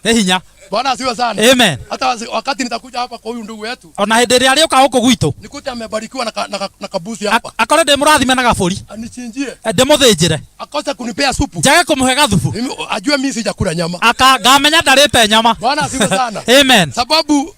Hinya. Bwana asiwe sana. Amen. Hata wakati nitakuja hapa kwa huyu ndugu yetu. Ona hindi ria rioka huko gwitu. Nikute amebarikiwa na kabuzi hapa. Akore de murathime na gaburi. Anichinjie. Ndimuthinjire. Akosa kunipea supu. Njage kumuhe gathupu. Ajue mimi sijakula nyama. Ngamenya ndarite nyama. Bwana asiwe sana. Amen. Sababu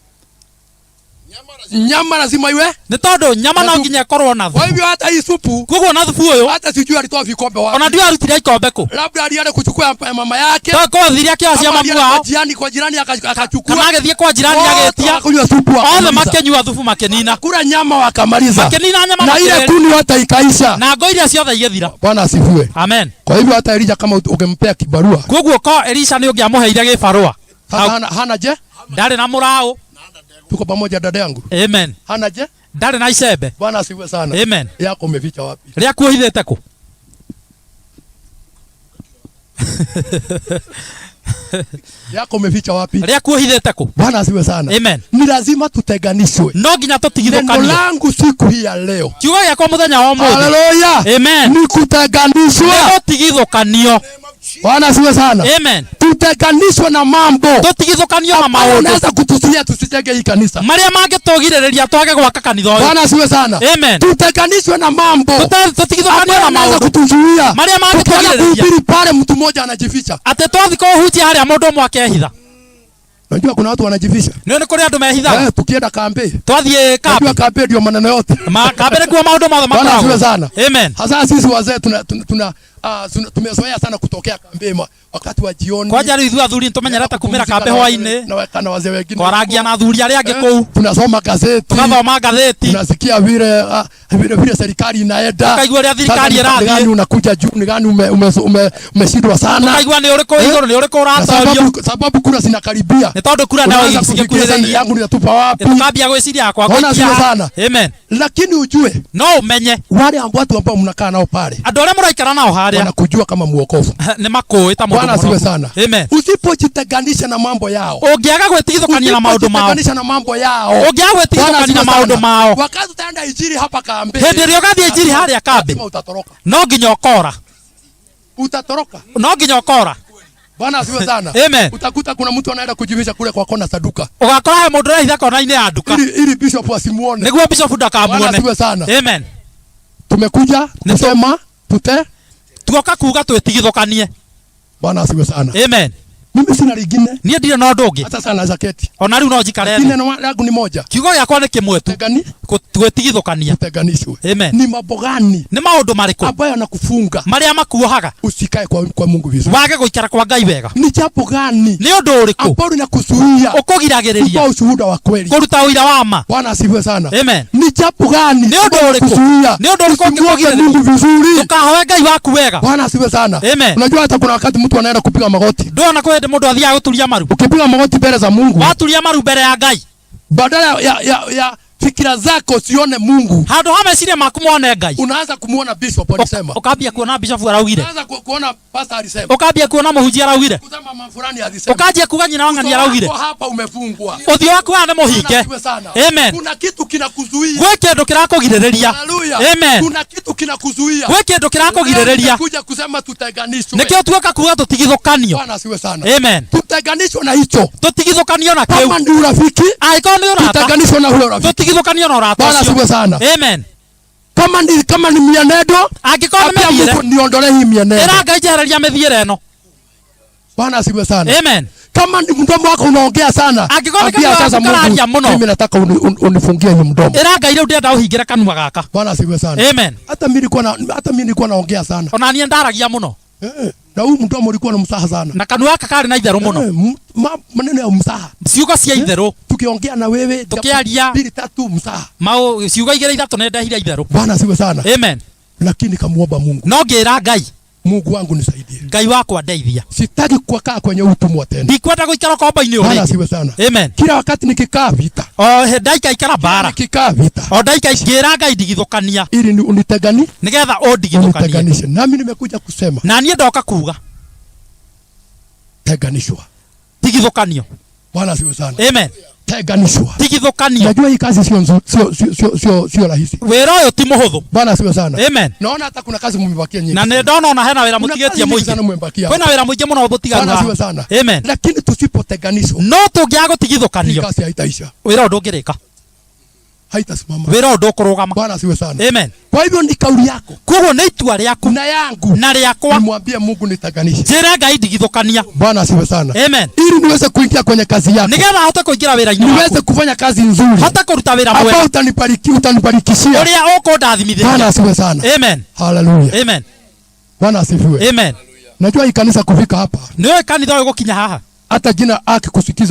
nyama lazima iwe. Ni tondu nyama no nginya korwo na thupu. Kwa hivyo hata hii supu. Koguo na thupu uyu. Hata sijui alitoa vikombe wapi. Ona ndio arutire ikombe ku. Labda alienda kuchukua mama yake. Kwa thiria kia cia mamu wao. Kwa jirani akachukua. Kana agethie kwa jirani agetia. Akunywa supu hapo. Othe makenyua thupu makenina. Kula nyama wakamaliza. Makenina nyama. Na ile kuni hata ikaisha. Na ngo iria ciothe igethira. Bwana asifiwe. Amen. Kwa hivyo hata Elija kama ungempea kibarua. Koguo ko Elisha ni ungiamuheire gibarua. Hana je? Ndari na murao. Tuko pamoja dada yangu. Amen. Hana je? Ndari na icembe. Bwana asifiwe sana. Amen. Yako umeficha wapi? Ria kuhithete ku. Yako umeficha wapi? Ria kuhithete ku. Bwana asifiwe sana. Amen. Ni lazima tuteganishwe. No nginya tutigithukanie. Neno langu siku hii ya leo. Kiugo giakwa muthenya wa umuthi. Hallelujah. Amen. Ni kuteganishwa. Ni gutigithukanio. Bwana asifiwe sana. Amen. Tuteganishwe na mambo. Tutigithukanio na maundu. Unaweza kutuzuia tusijenge hii kanisa. Maria mangitugiriria twage gwaka kanitha uyu. Bwana asifiwe sana. Amen. Tuteganishwe na mambo. Tutigithukanio na maundu. Kutuzuia. Maria mangitugiriria. Kuhubiri pale mtu mmoja anajificha. Ate twathi kuhunjia haria mundu umwe akehitha. Unajua kuna watu wanajificha. Ni kuri andu mehitha. Tukienda kambi. Twathie kambi. Unajua kambi ndio maneno yote. Kambi ni kwa maundu mothe Bwana asifiwe sana. Amen. Hasa sisi wazee tumezoea sana kutokea kambi wakati wa jioni. Kwa jari ithu athuri tumenyerete kumira kambi hwaini. Na wazee wengine. Kwaragia na athuri aria angi kuu. Tunasoma gazeti. Tunathoma gatheti. Tunasikia vile serikali inaenda. Tukaigua ria thirikari irathie. Gani unakuja juu ni gani umeshindwa sana. Tukaigua ni uriku iguru ni uriku uratorio. Sababu kura zinakaribia. Ni tondu kura nayo igikuhiriria. Yangu nitatupa wapi? Tukambia gwiciria kwa sana. Amen. Lakini ujue no umenye wale watu ambao mnakaa nao pale. Andu aria muraikara nao haria. Wanakujua kama muokofu. Ni makui ta mundu. Bwana asifiwe sana. Amen. Usipojitenganisha na mambo yao. Ungiaga gwetigithukania na maundu mao. Usipojitenganisha na mambo yao. Ungiaga gwetigithukania na maundu mao. Wakati utaenda injili hapa kambi. Hindi rio gathie injili haria kambi. Utatoroka. No nginya ukora. Utatoroka. No nginya ukora. Bwana asifiwe sana. Amen. Utakuta kuna mtu anaenda kujivisha kule kwa kona saduka. Ugakora he mundu raitha kona-ini ya duka. Ili bishop asimuone. Niguo bishop ndakamuone. Bwana asifiwe sana. Amen. Tumekuja kusema tuoka kuga twitigithukanie. Bwana asifiwe sana. Amen. Mimi sina lingine. Nie ndire no ndungi. Hata sana zaketi. Ona riu no njikare. Neno langu ni moja. Kiugo giakwa ni kimwe tu. Gwetigithukania. Tuteganishwe. Amen. Ni mambo gani? Ni maundu mariku ambayo yanakufunga. Maria makuohaga. Usikae kwa Mungu vizuri. Wage guikara kwa Ngai wega. Ni jambo gani? Ni undu uriku ambao linakuzuia ukugiragiriria kutoa ushuhuda wa kweli. Kuruta uira wa ma. Bwana asifiwe sana. Amen. Ni jambo gani? Ni undu uriku ni undu uriku ukugiragiriria Mungu vizuri. Ukahoe Ngai waku wega. Bwana asifiwe sana. Amen. Unajua hata kuna wakati mtu anaenda kupiga magoti. Ndona kwende mundu athia guturia maru. Ukipiga magoti mbele za Mungu. Waturia maru mbele ya Ngai. Badala ya fikira zako sione Mungu. Handu hameciria maku muone Ngai. Unaanza kumuona bishop alisema. Ukambia kuona bishop araugire. Unaanza kuona pastor alisema. Ukambia kuona muhunjia araugire. Kusema mama fulani alisema. Ukajia kuga nyina wangani araugire. Hapa umefungwa. Uthio waku ane muhinge. Amen. Kuna kitu kinakuzuia. Gwe kindu kirakugiririria. Hallelujah. Amen. Kuna kitu kinakuzuia. Gwe kindu kirakugiririria. Kuja kusema tuteganishwe. Nikio tuoka kuga tutigithukanio. Bwana asiwe sana. Amen. Tuteganishwe na hicho. Tutigithukanio na kiu. Kama ndio urafiki. Aiko ni urata. Tuteganishwe na huyo urafiki. Tutigithukanio na urata. Bwana asiwe sana. Amen. kama ni mienendo angikona methiere niondole hii mienendo era Ngai jehereria methiere eno. Bwana asifiwe sana. Amen. Kama ni mdomo wako unaongea sana, ambia sasa Mungu, mimi nataka unifungie hiyo mdomo. Era Ngai leo ndenda uhingira kanua gaka. Bwana asifiwe sana. Amen. Hata mimi nilikuwa naongea sana. Ona ni ndaragia muno. Na huu mdomo ulikuwa na msaha sana. Na kanua gaka kari na itheru muno. Maneno ya msaha. Ciugo cia itheru. Tukiongea na wewe tukiaria 2 3 msaha. Mau ciugo 2 3 nenda hira itheru. Bwana asifiwe sana. Amen. Lakini kamuomba Mungu. No ngira Ngai, Mungu wangu nisaidie. Ngai wako ndeithia. Sitaki kukaa kwenye utumwa tena. Ndikwenda guikara komba-ini Bwana asifiwe sana. Amen. Kila wakati nikikaa vita. Ndaika ikara bara. Nikikaa vita. Ndaika ngira Ngai ndigithukania. Ili unitegani? Nigetha ndigithukanie. Nami nimekuja kusema. Na niĩ ndoka kuga. Teganishwa. Tigithukanio. Bwana asifiwe sana. Amen. Teganishwa. Tigithukanio. Najua hii kazi sio rahisi. Wĩra ũyũ ti mũhũthũ. Bwana asifiwe sana. Amen. Naona hata kuna kazi mmebakia nyingi. Na ndona ona hena wĩra mũtigetie mũingĩ. Kwĩna wĩra mũingĩ mũno mũtigaga. Bwana asifiwe sana. Amen. Lakini tusipoteganishwa. No tũngĩaga gũtigithukanio. Kazi haitaisha. Wĩra ndũngĩrĩka. Haitasimama. Wĩra ndũkũrũgama. Bwana asifiwe sana. Amen. Kwa hivyo ni kauli yako. Koguo nĩ itua rĩaku na yangu na rĩakwa. Nimwambie Mungu niteganishe. Njĩra Ngai ndigithukania. Bwana asifiwe sana. Amen. Ili niweze kuingia kwenye kazi yako. Nigetha hote kuingira wĩra-inĩ waku. Niweze kufanya kazi nzuri. Hote kuruta wĩra mwega. Hapo utanibarikishia. Ũrĩa ũkũndathimithia. Bwana asifiwe sana. Amen. Hallelujah. Amen. Bwana asifiwe. Amen. Najua hii kanisa kufika hapa. Nĩwe kanitha ũyũ gũkinya haha. Hata jina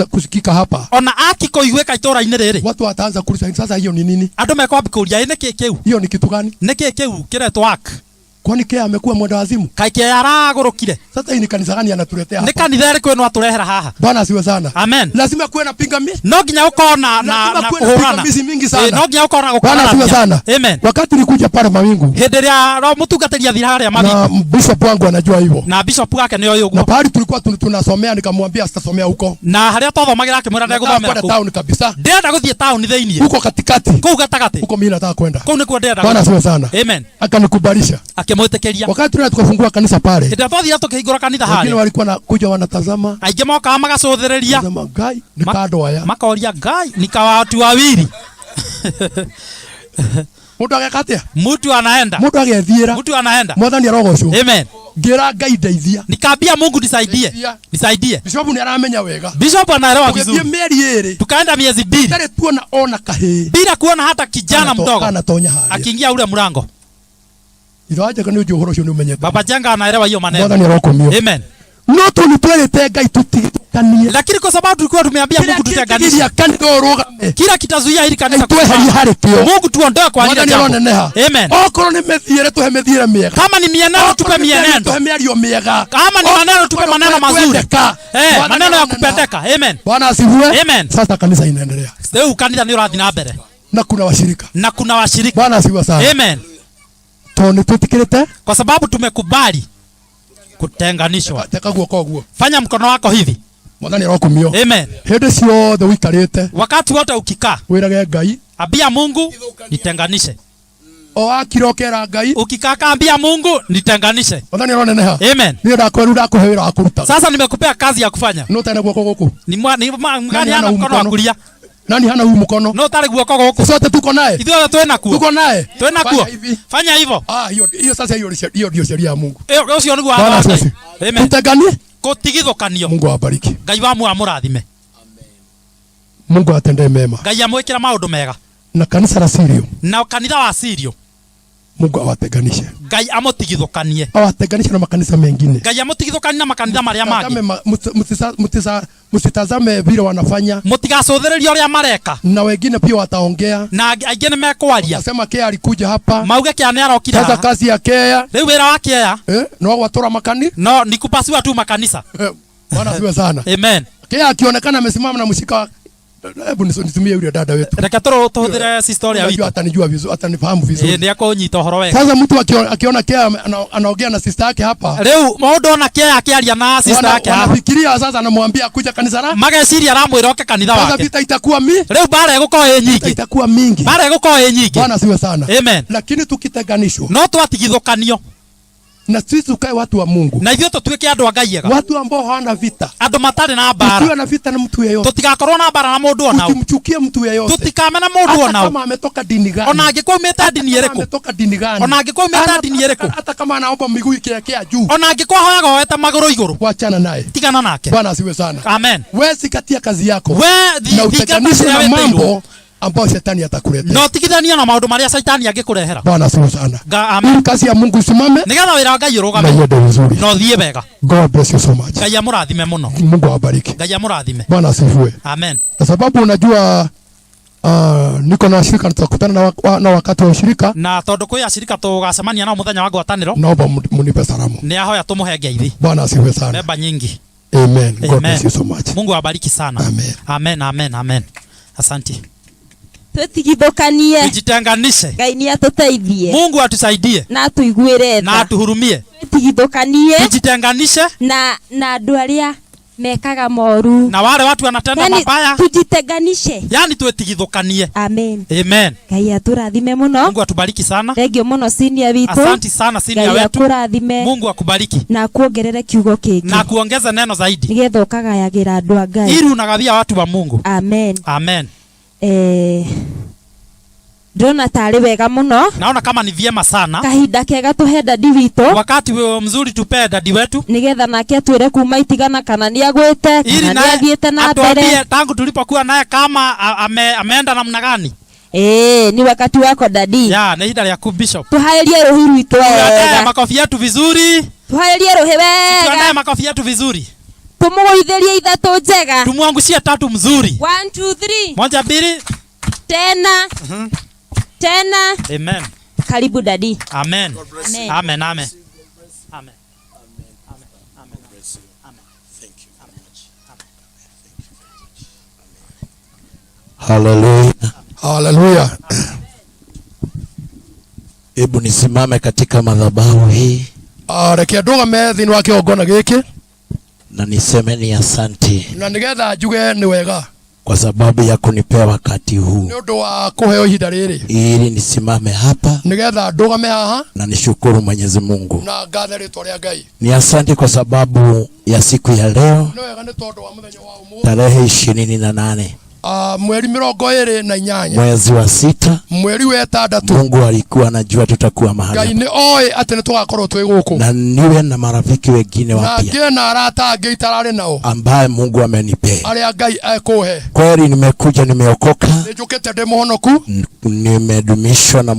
kusikika hapa. Ona kũiguĩka itũũra-inĩ rĩrĩ. Watu wataanza kuuliza sasa hiyo ni nini? Andũ mekwambia kũũria nĩ kĩĩ kĩu? Hiyo ni kitu gani? Nĩ kĩĩ kĩu kĩretwo work? Kwani kea amekuwa mwenda wazimu? Kaĩ kĩa aragũrũkire? Sasa hii ni kanisa gani anatuletea hapa? Nĩ kanitha ĩrĩkũ ĩno atũrehera haha? Bwana asifiwe sana. Amen. Lazima kuwe na pingamizi. No nginya ũkorwo na kũhũrana. Mingi sana. No nginya ũkorwo na gũkũrana. Bwana asifiwe sana. Amen. Wakati nilikuja pale Mawingu. Hĩndĩ ĩrĩa mũtungatĩri athira harĩa Mawingu. Na bishop wangu anajua hivyo. Na bishop wake nĩ ũyũ ũguo. Na pale tulikuwa tunasomea nikamwambia sitasomea huko. Na harĩa twathomagĩra akĩmwĩra ndegũthomera kũu. Town kabisa. Ndĩrenda gũthiĩ town thĩinĩ. Huko katikati. Kũu gatagatĩ. Huko mimi nataka kwenda. Kũu nĩkuo ndĩrenda. Bwana asifiwe sana. Amen. Akanikubalisha. Akĩmwĩtĩkĩria. Wakati tukafungua kanisa pale. Hĩndĩ twathire tukĩhingũra kanitha harĩa. Wengine walikuwa nakuja wanatazama. Aingĩ mokaga magacũthĩrĩria. Tazama Ngai nikado haya. Makoria Ngai nika watu wawili. Mtu agekatia. Mtu anaenda. Mtu agethiera. Mtu anaenda. Mwathani arogocwo. Amen. Ngira Ngai ndeithia. Nikaambia Mungu nisaidie. Nisaidie. Bishop ni aramenya wega. Bishop anaelewa vizuri. Tukaambia mieri 2. Tukaenda miezi 2. Tare tuona ona kahe. Bila kuona hata kijana mdogo. Anatonya hali. Akiingia ule mlango. Iraje kana ujo horo shoni umenye. Baba Jenga anaelewa hiyo maneno. Mwathani arokomio. Amen. No tunitwelete Ngai tutigithukanie. Lakini kwa sababu tulikuwa tumeambia Mungu tutenganishe. Kila kitazuia hili kanisa kuwa. Mungu tuondoe kwa ajili ya jambo. Amen. Okoro ni methiere tuhe methiere miega. Kama ni mienendo tupe mienendo. Tuhe mĩario miega. Kama ni maneno tupe maneno mazuri. Maneno ya kupendeka. Amen. Bwana asifiwe. Amen. Sasa kanisa inaendelea. Leo kanisa ni urathi na mbere. Na kuna washirika. Bwana asifiwe sana. Amen. Tone tutikirete kwa sababu tumekubali kutenganishwa. Teka guoko guo. Fanya mkono wako hivi. Mwathani arokumio. Amen. Hende ciothe wikarite. Wakati wote ukikaa. Wirage Ngai. Ambia Mungu nitenganishe. O akirokera Ngai. Ukikaa ambia Mungu nitenganishe. Mwathani aroneneha. Amen. Ni ndakweru ndakuhe wira wa kuruta. Sasa nimekupea kazi ya kufanya. No tena guoko guku. Ni mgani hana mkono wa kulia? Nani hana huu mkono? No tare guoko guku. Sote tuko naye. Ithuothe twena kuo. Tuko naye. Twena kuo. Fanya hivyo. Hiyo sasa hiyo ndio sheria ya Mungu. Ucio niguo Bwana. Amen. Tutaganie. Kutigithukanio. Mungu awabariki. Ngai wa amurathime. Mungu atendee mema. Ngai amwikira maundu mega. Na kanisa la Sirio. Na kanitha wa Sirio. Mungu awateganishe. Ngai amutigithukanie. Awateganishe na makanisa mengine. Ngai amutigithukanie na makanitha maria mangi. Msitazame vile wanafanya. Mutigacũthĩrĩrie ũrĩa mareka. Na wengine pia wataongea. Na aingĩ nĩ mekwaria. Nasema Kea alikuja hapa. Mauge Kea nĩ arokira. Sasa kazi ya Kea. Rĩu wĩra wa Kea. No watora makani. No ni kupasua tu makanisa. Bwana asifiwe sana. Amen. Kea akionekana amesimama na mshika. Hebu nitumie yule dada wetu. Reke tuhũthĩre historia wetu. Atanijua vizuri, atanifahamu vizuri. Nĩ akũnyita ũhoro wega. Sasa mtu akiona Kea anaongea na sister yake hapa. Rĩu mũndũ ona Kea akĩaria na sister yake hapa. Wanafikiria sasa anamwambia kuja kanisa la. Mageciria aramwĩra oke kanitha wake. Sasa vita itakuwa mingi. Rĩu bara ĩgũkorwo ĩ nyingĩ. Itakuwa mingi. Bara ĩgũkorwo ĩ nyingĩ. Bwana asifiwe sana. Amen. Lakini tukiteganishwa. No twatigithũkanio. Na sisi tukae watu wa Mungu. Na hivyo tutuweke andu angaiega. Watu ambao hawana vita. Andu matari na mbara. Tukiwa na vita na mtu yeyote. Tutigakorwo na mbara na mundu ona. Tukimchukia mtu yeyote. Tutikamena mundu ona. Hata kama ametoka dini gani. Ona angekuwa umeta dini iriku. Ametoka dini gani. Ona angekuwa umeta dini iriku. Hata kama anaomba miguu ikielekea juu. Ona angekuwa hoyaga hoeta maguru iguru. Wachana naye. Tigana nake. Bwana asiwe sana. Amen. Wewe sikatia kazi yako. Wewe na utaganisha na mambo ambao shetani atakuletea. No tigithania na maundu maria shetani angekurehera. Bwana asiwe sana. Amen. Kazi ya Mungu isimame. Nigetha wira wa Ngai urugame. Na yende vizuri. No thie wega. God bless you so much. Ngai amurathime muno. Mungu awabariki. Ngai amurathime. Bwana asifiwe. Amen. Kwa sababu unajua niko na shirika tutakutana na wakati wa ushirika. Na tondu kwi ashirika tugacemania nao muthenya wa ngwataniro. Naomba munipe salamu. Ni ahoya tumuhe ngeithi. Bwana asifiwe sana. Neba nyingi. Amen. God bless you so much. Mungu awabariki sana. Amen. Amen, amen, amen. Asante. Tutigithukanie. Tujitenganishe. Ngai ni atuteithie. Mungu atusaidie. Na atuiguire tha. Na atuhurumie. Tutigithukanie. Tujitenganishe. Na andu aria mekaga moru. Na wale watu wanatenda mabaya. Tujitenganishe. Yani tuetigithukanie. Amen. Amen. Ngai aturathime muno. Mungu atubariki sana. Thengio muno senior witu. Asante sana senior wetu. Ngai akurathime. Mungu akubariki. Na kuongerere kiugo kiki. Na kuongeza neno zaidi. Nigetha ukagayagira andu a Ngai. Ili unagathia watu wa Mungu. Amen. Amen. Ndona tari wega muno. Naona kama ni vyema sana. Kahinda kega tuhe dadi wito. Wakati mzuri tupe dadi wetu. Nigetha nake atwire kuma itigana kana ni agwete kana ni athiete na mbere. Atuambie tangu tulipokuwa naye kama ameenda namna gani. Ni wakati wako dadi. Ya, ni hida ya kubishop. Tuhairie rohi rwito wega. Makofi yetu vizuri. Tuhairie rohi wega. Tuandae makofi yetu vizuri. Tumugoitherie ithatu njega. Tumuangushie tatu mzuri. 1 2 3. Moja mbili. Tena. Tena. Amen. Karibu dadi. Amen. Amen. Amen. Amen. Amen. Hallelujah. Hallelujah. Hebu nisimame katika madhabahu hii. Reke ndugame thini wa kiongona giki. Na niseme ni asante. Na nigetha njuge ni wega. Kwa sababu ya kunipea wakati huu. Ni undu wa kuheo ihinda riri. Ili nisimame hapa. Nigetha ndugame haha. Na nishukuru Mwenyezi Mungu. Na ngathe ritwa ria Ngai. Ni asante kwa sababu ya siku ya leo. Ni wega ni tondu wa muthenya wa umuthi. Tarehe 28. Mweri 28. Mwezi wa 6. Mweri wa 6. Mungu alikuwa anajua tutakuwa mahali. Ngai ni oe ati ni tugakorwo twi guku. Na niwe na marafiki wengine wapya. Na ngie na arata angi itarari nao. Ambaye Mungu amenipea. Aria Ngai akuhe. Kweli nimekuja nimeokoka. Njukite ndi muhonoku. Nimedumishwa na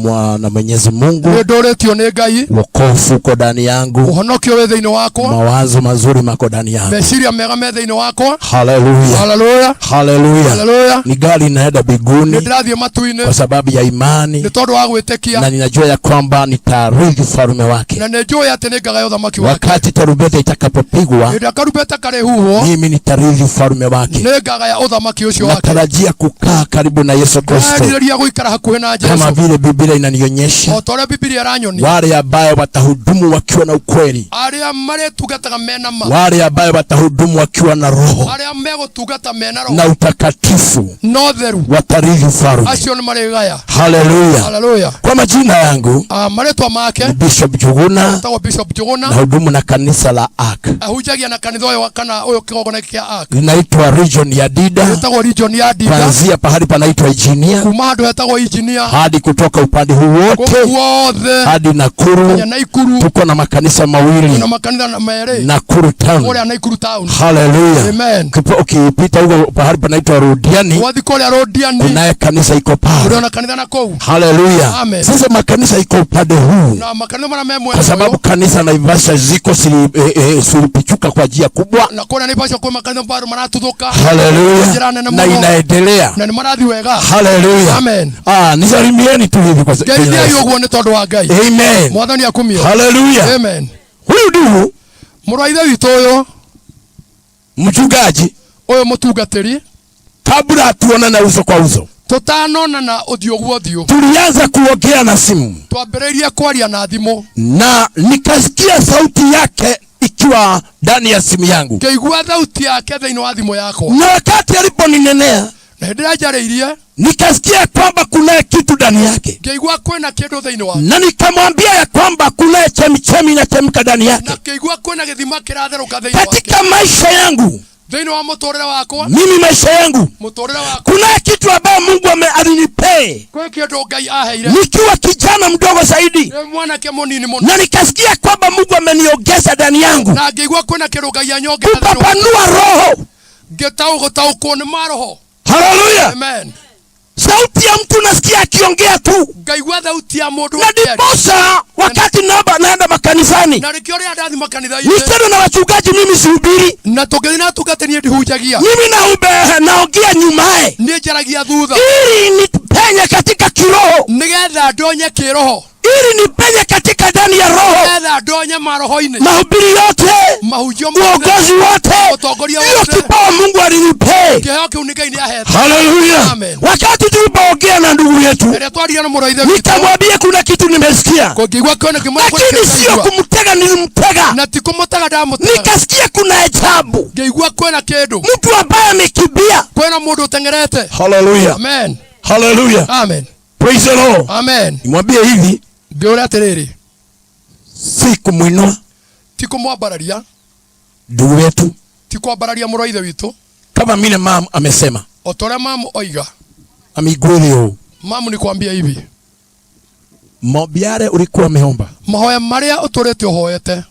Mwenyezi Mungu. Ndoretio ni Ngai. Wokovu uko ndani yangu. Uhonokio we thiini wakwa. Mawazo mazuri mako ndani yangu. Meciria mega me thiini wakwa. Hallelujah. Hallelujah. Hallelujah. Ni gari inaenda biguni. Ndrathie matuini. Kwa sababu ya imani. Ni tondu wa gwitikia. Na ninajua ya kwamba nitarithi ufalme wake. Na ninajua ati ningagaya uthamaki wake. Wakati tarumbeta itakapopigwa. Ndio karumbeta karehuhwo. Mimi nitarithi ufalme wake. Ningagaya uthamaki ucio wake. Natarajia kukaa karibu na Yesu Kristo. Ndio guikara hakuhi na Yesu. Kama vile Biblia inanionyesha. Otore Biblia iranyonia. Wale ambao watahudumu wakiwa na ukweli. Aria mare tugataga mena ma. Wale ambao watahudumu wakiwa na roho. Aria mego tugata mena roho. Na utakatifu. No theru. Watarithi ufalme. Acio ni maregaya. Hallelujah. Hallelujah. Kwa majina yangu. Maretwa make. Bishop Juguna. Tawa Bishop Juguna. Na hudumu na kanisa la Ark. Hujagia na kanitha yo kana uyo kigogona kia Ark. Inaitwa region ya Dida. Tawa region ya Dida. Kuanzia pahali panaitwa Engineer. Kumado yatawa Engineer. Hadi kutoka upande huu wote. Hadi Nakuru. Ya Nakuru. Tuko na makanisa mawili. Kuna makanisa na mere. Nakuru town. Kule Nakuru town. Hallelujah. Amen. Ukipita huko pahali panaitwa Rodiani. Wathi kule Rodiani. Kuna kanisa iko pale. Kuna kanisa na kou. Hallelujah. Amen. Sasa makanisa iko upande huu. Na makanisa mana memwe. Kwa sababu kanisa Naivasha ziko silipichuka kwa njia kubwa. Na kuna Naivasha kwa makanisa bado manatudhuka. Hallelujah. Na inaendelea. Na ni marathi wega. Hallelujah. Amen. Nisalimieni tu hivi kwa sababu. Ngai ndio yugo ni tondu wa Ngai. Amen. Mwathani akumio. Hallelujah. Amen. Huyu ndugu muraithe witu uyu mchungaji uyu mutungatiri kabla tuonana uso kwa uso tutanona na uthio gwa uthio tulianza kuongea na simu twambiriria kwaria na thimu na nikasikia sauti yake ikiwa ndani ya simu yangu keigua thauti yake thiini wa thimu yako na wakati aliponinenea nikasikia kwamba kuna kitu ndani yake, na nikamwambia ya kwamba kuna chemichemi inachemka ndani yake. Katika maisha yangu, mimi maisha yangu, kuna kitu ambacho Mungu alinipea nikiwa kijana mdogo zaidi, na nikasikia kwamba Mungu ameniongeza ndani yangu kupapanua roho. Hallelujah. Amen. Sauti ya mtu nasikia akiongea tu. Na ndiposa wakati naenda makanisani, nikienda na wachungaji mimi sihubiri, mimi naongea nyumae ili nipenye katika kiroho, ili nipenye katika ndani ya roho, mahubiri yote, uongozi wote, hiyo kipawa Mungu alinipea. Hallelujah. Wakati tulipoongea na ndugu yetu, nikamwambia kuna kitu nimesikia, lakini sio kumtega, nilimtega. Nikasikia kuna ajabu, mtu ambaye amekimbia. Hallelujah. Amen. Hallelujah. Amen. Praise the Lord. Amen. Nimwambie hivi, si kumwinua, ti kumwambararia ndugu yetu, ti kwambararia mũrũithe witũ, kama mimi mama amesema, otore mamu oiga amigweleo. Mamu nikwambia hivi, maombi ulikuwa umeomba, mahoya maria utorete uhoete,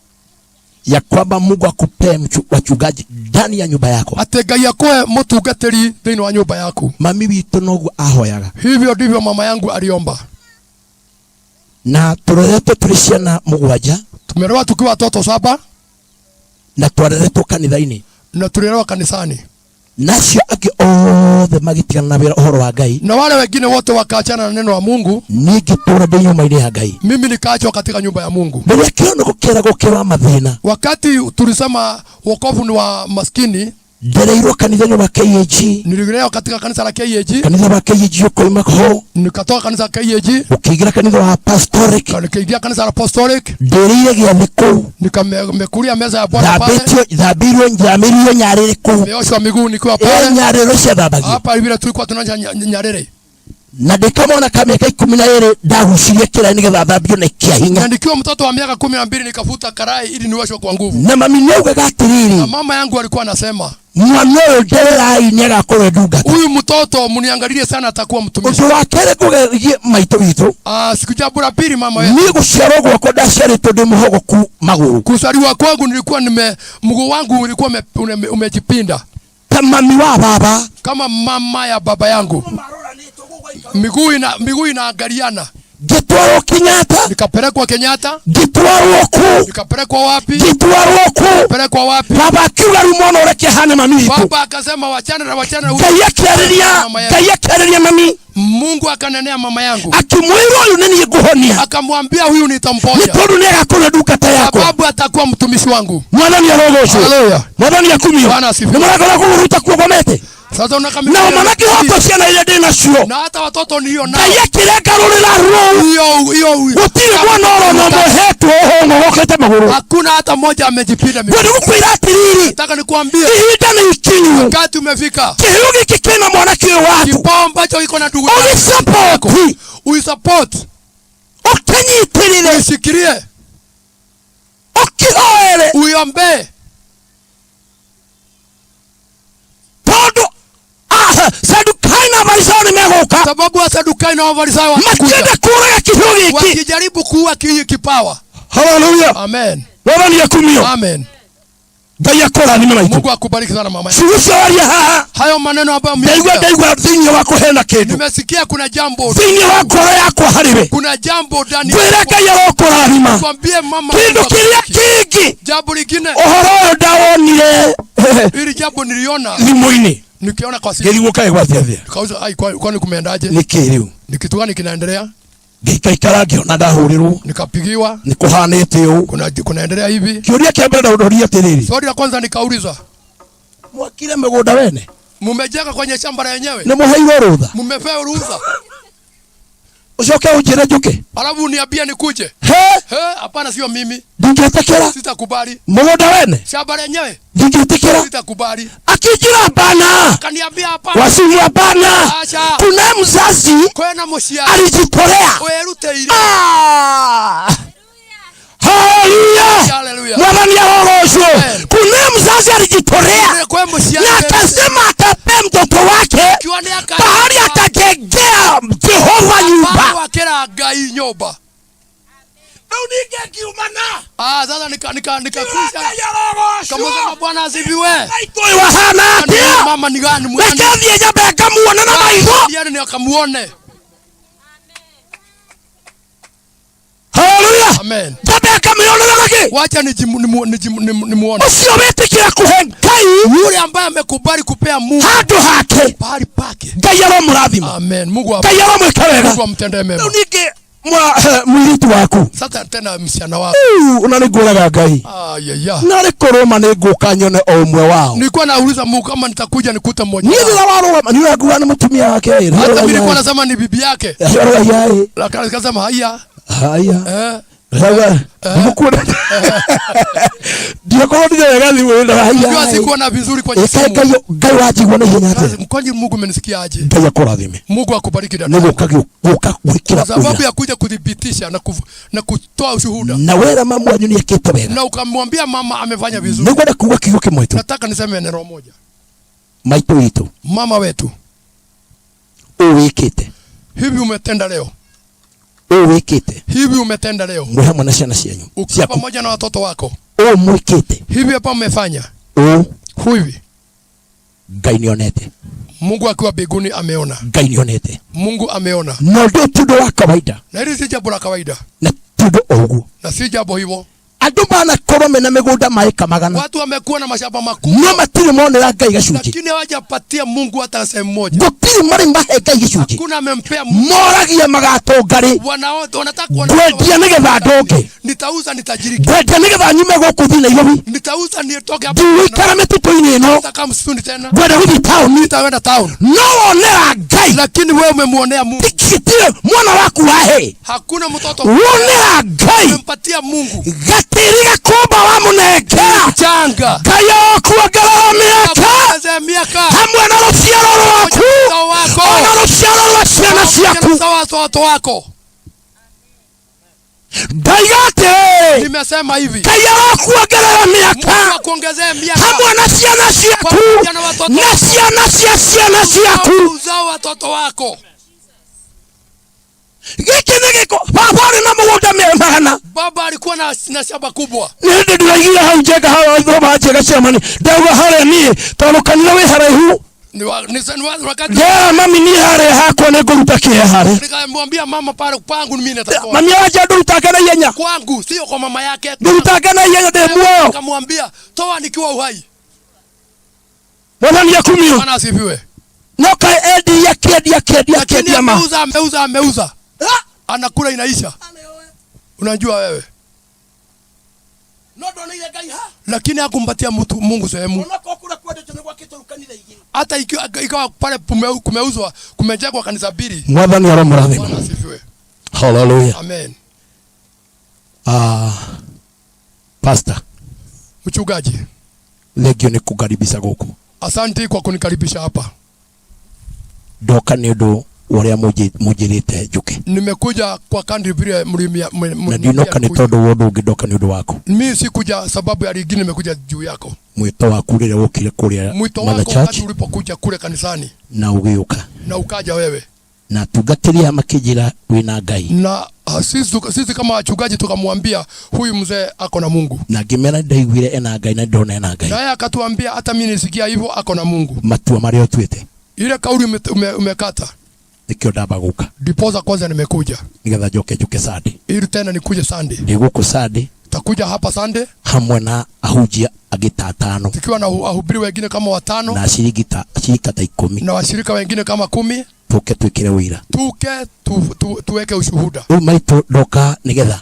ya kwamba Mungu akupee wachungaji ndani ya nyumba yako, ate Ngai akoe mutungatiri thĩinĩ wa nyumba yaku. Mami witũ noguo ahoyaga, hivyo ndivyo mama yangu aliomba. Na tureretwo tũrĩ ciana mũgwanja, tumerewa tukiwa watoto 7, na twareretwo kanitha-inĩ, na tulirewa kanisani. Nacio angĩ othe magitigana na wĩra ũhoro wa Ngai, na wale wengine wote wakaachana na neno la Mungu. Ningĩtũũra ndĩ nyũmba-inĩ ya Ngai, mimi nikaachwa katika nyumba ya Mungu. Rĩrĩa kĩono gũkĩra mathĩna, wakati tulisema wokovu ni wa maskini, ndereirwo kanitha-inĩ wa KAG, nilirejea katika kanisa la KAG, kanitha wa KAG ukoima ho, nikatoka kanisa la KAG, ukiingia kanitha wa Apostolic, nikaingia kanisa la Apostolic, ndereire gĩathĩ kũu, nikamekulia meza ya Bwana pale, thabirwo njamĩrio nyarĩrĩ kũu, nimeoshwa miguu nikiwa pale, nyarĩrĩ cia thambagia hapa hivi tulikuwa tunaosha nyarĩrĩ. Na ndikamona kama miaka 12 ndagucirie kĩraĩ nĩgetha thambio na kĩahinya. Na nikiwa mtoto wa miaka 12 nikafuta karai ili niwashwe kwa nguvu. Na mami niugaga atiriri, na mama yangu alikuwa anasema, mwana ũyũ nderai nĩagakorwo ndungata. Huyu mtoto mniangalie sana, atakuwa mtumishi. Ũndũ wa kerĩ kũgeria maitũ witũ, siku jambo la pili mama yetu, ni gũciarwo gwakwa ndaciarĩtwo ndĩ mũhogoku magũrũ. Kuzaliwa kwangu nilikuwa mguu wangu ulikuwa umejipinda kama mami wa baba, kama mama ya baba yangu, miguu inaangaliana. Gitwarwo Kenyatta, nikapelekwa Kenyatta. Gitwarwo ku, nikapelekwa wapi? Gitwarwo ku, pelekwa wapi? Baba akiuga rumono ureke hane mami witu. Baba akasema wachana na wachana huyu. Kaya mami. Mungu akanenea mama yangu, akimwira huyu nini nguhonia, akamwambia huyu nitamponya, nitoru ni agakora ndungata yako, sababu atakuwa mtumishi wangu. Mwana ni arogocwo, haleluya, mwana ni akumio, ni muragora kuruta kuogomete. Sasa unakamia na manake hapo ciana ile ndina cio, na hata watoto nilio nao, Kaya kireka rurira ruo hiyo utire mwana oro no mohetu hongo gokete maguru, hakuna hata mmoja amejipinda mimi. Wewe ukwira atiriri, nataka nikwambie ihinda ni ikinyu, wakati umefika, kihugi kikena mwana kio watu, kipao ambacho iko na ndugu yako, uisupport, ukanyitirire, usikirie, ukihoere, uiombe. Sadukaina Farisayo nimegoka, sababu wa Sadukaina na Farisayo wanakuja kuroga kihugi hiki, wakijaribu kuua kipawa. Hallelujah, amen. Bwana ni yakumio, amen. Gaya kora ni mama. Mungu akubariki sana mama. Shuhudia hayo maneno ambayo ndaigwa thini wako hena kindu, nimesikia kuna jambo thini wako yako haribe, kuna jambo ndani yako yako harima. Nikwambie mama, kindu kiria kingi, jambo lingine ohoro ndawonire, ili jambo niliona limoini, nikiona kwa simu ngeli wokae kwa thia, kauza ai kwani kumeendaje, nikiriu nikitu gani kinaendelea, ngikaikara ngiona ndahurirwo, nikapigiwa, nikuhanite u, kunaendelea hivi. Kiuria kiambere ndaundoria tiriri, swali la kwanza nikauliza, mwakire migunda wene, mumejenga kwenye shamba la yenyewe, ni muheirwo rutha, mumepewa ruhusa? Usioke ujire njuke. Alafu niambia nikuje. Hapana sio mimi. Ndingetekera. Sitakubali. Mugoda wene. Shamba lenyewe. Ndingetekera. Sitakubali. Akijira hapana. Kaniambia hapana. Wasili hapana. Kuna mzazi kwena mushia alijitolea. Werute ile. Haleluya. Mwana yaorosho. Kuna mzazi alijitolea. Na akasema atape mtoto wake bahari atakegea Jehova nyumba. Wakera gai nyoba. Unige kiumana. Sasa nikakuja. Kama sema Bwana asifiwe. Aitoi wahana atia. Mama ni gani mwana? Bekadhi ya beka muone na maigo. Yeye ni akamuone. Haleluya. Amen. Beka muone na magi. Wacha nimuone. Usiowete kila kuhengai. Yule ambaye amekubali kupea Mungu hado hake. Bahari pake. Gayaro muradhima. Amen. Mungu Gayaro mwekawega. Mungu amtendee mema. Unige mwiritu waku. Sasa tena msichana wako. Unaniguraga Ngai. Nari koroma niguka nyone o umwe wao. Nilikuwa nauliza Mungu kama nitakuja nikuta mmoja. Nini la waro ni wagua ni mtumia wake. Hata mimi nilikuwa nasema ni bibi yake. Lakini akasema haya. Sawa. Mkuna. Ndio kwa nini ngazi wewe haya. Ndio sikuona vizuri kwa jinsi. Gai waji kuona hinyate. Mkonji Mungu amenisikiaje? Ndio kuradhime. Mungu akubariki dada. Mungu ukakukira. Sababu ya kuja kudhibitisha na kutoa ushuhuda. Na wewe mama wanyu ni yakitobera. Na ukamwambia mama amefanya vizuri. Niko na kuwa kiyo kimwetu. Nataka niseme neno moja. Maito yetu. Mama wetu. Uwekete. Hivi umetenda leo. Uwekete. Hivi umetenda leo. Mwana na shana sianyu. Ukiwa pamoja na watoto wako. Mwekete. Hivi hapa umefanya. Hivi. Ngai nionete. Mungu akiwa mbinguni ameona. Ngai nionete. Mungu ameona. Na ndio tudo wa kawaida. Na hili si jambo la kawaida. Na tudo ogu. Na si jambo hivyo. Andu bana korome na migunda maika magana. Watu wamekuwa na mashamba makubwa. No matiri mone la Ngai gacunji. Lakini hawajapatia Mungu hata sehemu moja. Gutiri mari mbahe Ngai gacunji. Hakuna amempea Mungu. Moragia magatongari. Wanataka gwendia nigetha ndonge. Nitauza nitajiriki. Gwendia nigetha nyume goku thina Nairobi. Nitauza nitoke hapa. Duikara mitutu-ini ino. Nataka msituni tena. Gwenda guthi town. Nitaenda town. No onera Ngai. Lakini wewe umemuonea Mungu. Tikitire mwana waku wahe. Hakuna mtoto. Onera Ngai. Umempatia Mungu. Gatiriga kumba wa munekera. Changa. Gayo kuagala miaka. Hamwe na ruciaro rwaku. Na ruciaro rwa ciana ciaku. Watoto wako. Daigate. Nimesema hivi. Gayo kuagala miaka. Kuongezea miaka. Hamwe na ciana ciaku. Na ciana ciaku. Uzao watoto wako. Giki nigiko baba na mugunda megana. Baba alikuwa na shamba kubwa. Nende ndiragira hau njega hawa thoba njega ciamani. Ndauga hare ni twarukanira wi haraihu. Ni wakati. Ya mami ni hare hakwa ne nguruta kie hare. Nikamwambia mama pale kwangu mimi natakuwa. Mami aje nduruta kana yenya. Kwangu sio kwa mama yake. Nduruta kana yenya de muo. Nikamwambia toa nikiwa uhai. Bwana ni yakumio. Bwana asifiwe. Noka edi ya kedia mama. Ameuza. Anakula inaisha. Unajua wewe. Lakini hakumpatia mtu Mungu sehemu. Hata ikawa pale kumeuzwa, kumejengwa kanisa mbili. Mwadhani ya Roho radhi. Hallelujah. Amen. Pastor. Mchungaji. Legio ni kukaribisha guku. Asante kwa kunikaribisha hapa. Doka ni ndo uria mujirite juke. Nimekuja kwa kandi vile mlimia. Na dinoka ni todo wodo ugidoka ni ndo wako. Mimi sikuja sababu ya lingine, nimekuja juu yako. Mwito wako ule ukile kule. Mwito wako wakati ulipokuja kule kanisani. Na ugiuka. Na ukaja wewe. Na tugatiria makijira wina Ngai. Na sisi kama wachungaji tukamwambia huyu mzee ako na Mungu. Na gimera ndaigwire ena Ngai na ndona ena Ngai. Na yeye akatuambia hata mimi nisikia hivyo ako na Mungu. Matua mario twete. Ile kauli umekata. Nikio ndabaguka. Dipoza kwanza nimekuja. Nigetha joke Sunday. Ili tena nikuje Sunday. Niguku Sunday. Takuja hapa Sunday. Hamwe na ahujia agitatano. Tukiwa na ahubiri wengine kama 5. Na shirika ta 10. Na washirika wengine kama 10. Tuke twikire wira. Tuweke ushuhuda. Umaito doka nigetha.